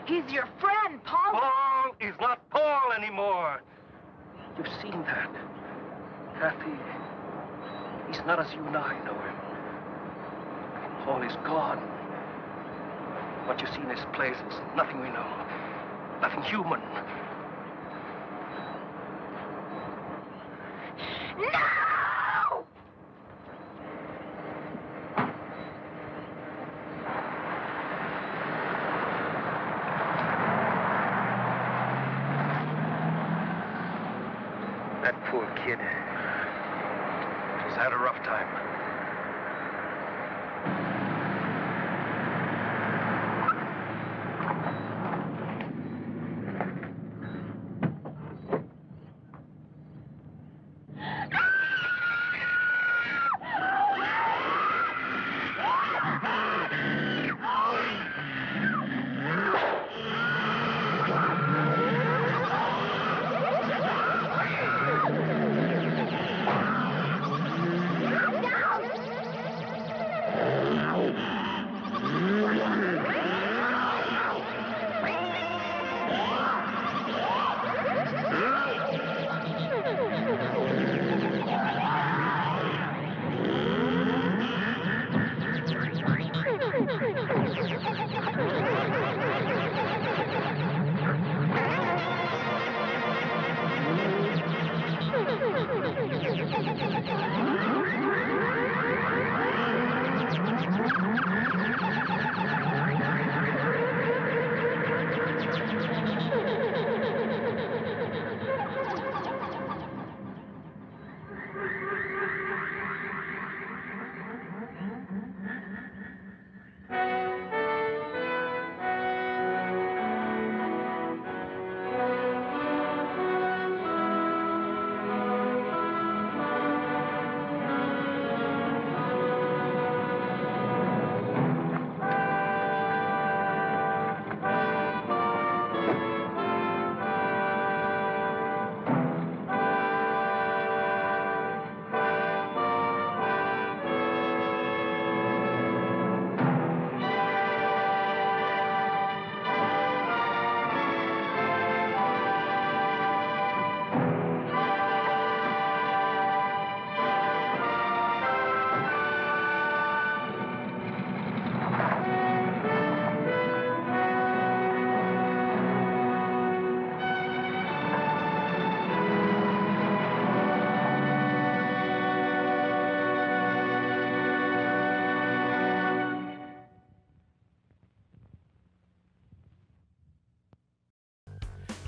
He's your friend, Paul. Paul is not Paul anymore. You've seen that. Kathy, he's not as you and I know him. Paul is gone. What you see in his place is nothing we know. Nothing human. No! That poor kid. He's had a rough time.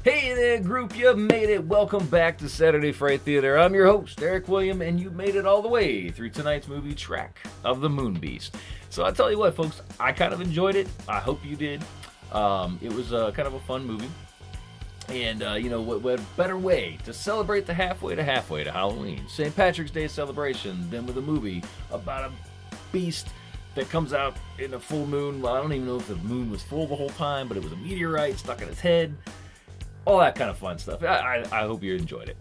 Hey there, group, you made it. Welcome back to Saturday Fright Theater. I'm your host, Eric William, and you made it all the way through tonight's movie, Track of the Moon Beast. So I'll tell you what, folks, I kind of enjoyed it. I hope you did. It was kind of a fun movie. And, what better way to celebrate the halfway to Halloween, St. Patrick's Day celebration, than with a movie about a beast that comes out in a full moon. Well, I don't even know if the moon was full the whole time, but it was a meteorite stuck in its head. all that kind of fun stuff. I hope you enjoyed it.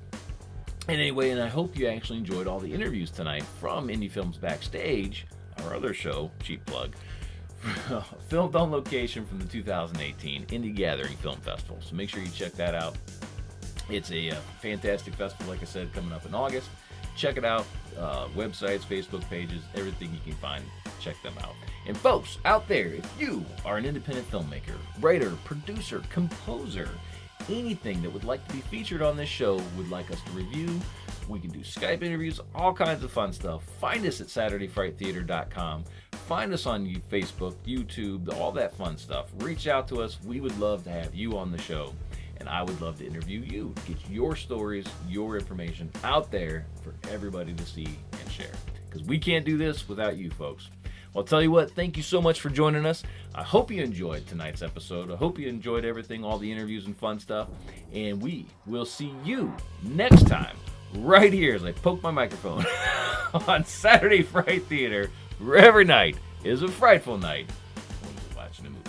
And anyway, and I hope you actually enjoyed all the interviews tonight from Indie Films Backstage, our other show, cheap plug, filmed on location from the 2018 Indie Gathering Film Festival. So make sure you check that out. It's a fantastic festival, like I said, coming up in August. Check it out. Websites, Facebook pages, everything you can find, check them out. And folks, out there, if you are an independent filmmaker, writer, producer, composer, anything that would like to be featured on this show, would like us to review, we can do Skype interviews, all kinds of fun stuff. Find us at SaturdayFrightTheater.com. Find us on Facebook, YouTube, all that fun stuff. Reach out to us. We would love to have you on the show. And I would love to interview you, get your stories, your information out there for everybody to see and share. Because we can't do this without you folks. Well, I'll tell you what, thank you so much for joining us. I hope you enjoyed tonight's episode. I hope you enjoyed everything, all the interviews and fun stuff. And we will see you next time, right here as I poke my microphone on Saturday Fright Theater, where every night is a frightful night when you're watching a movie.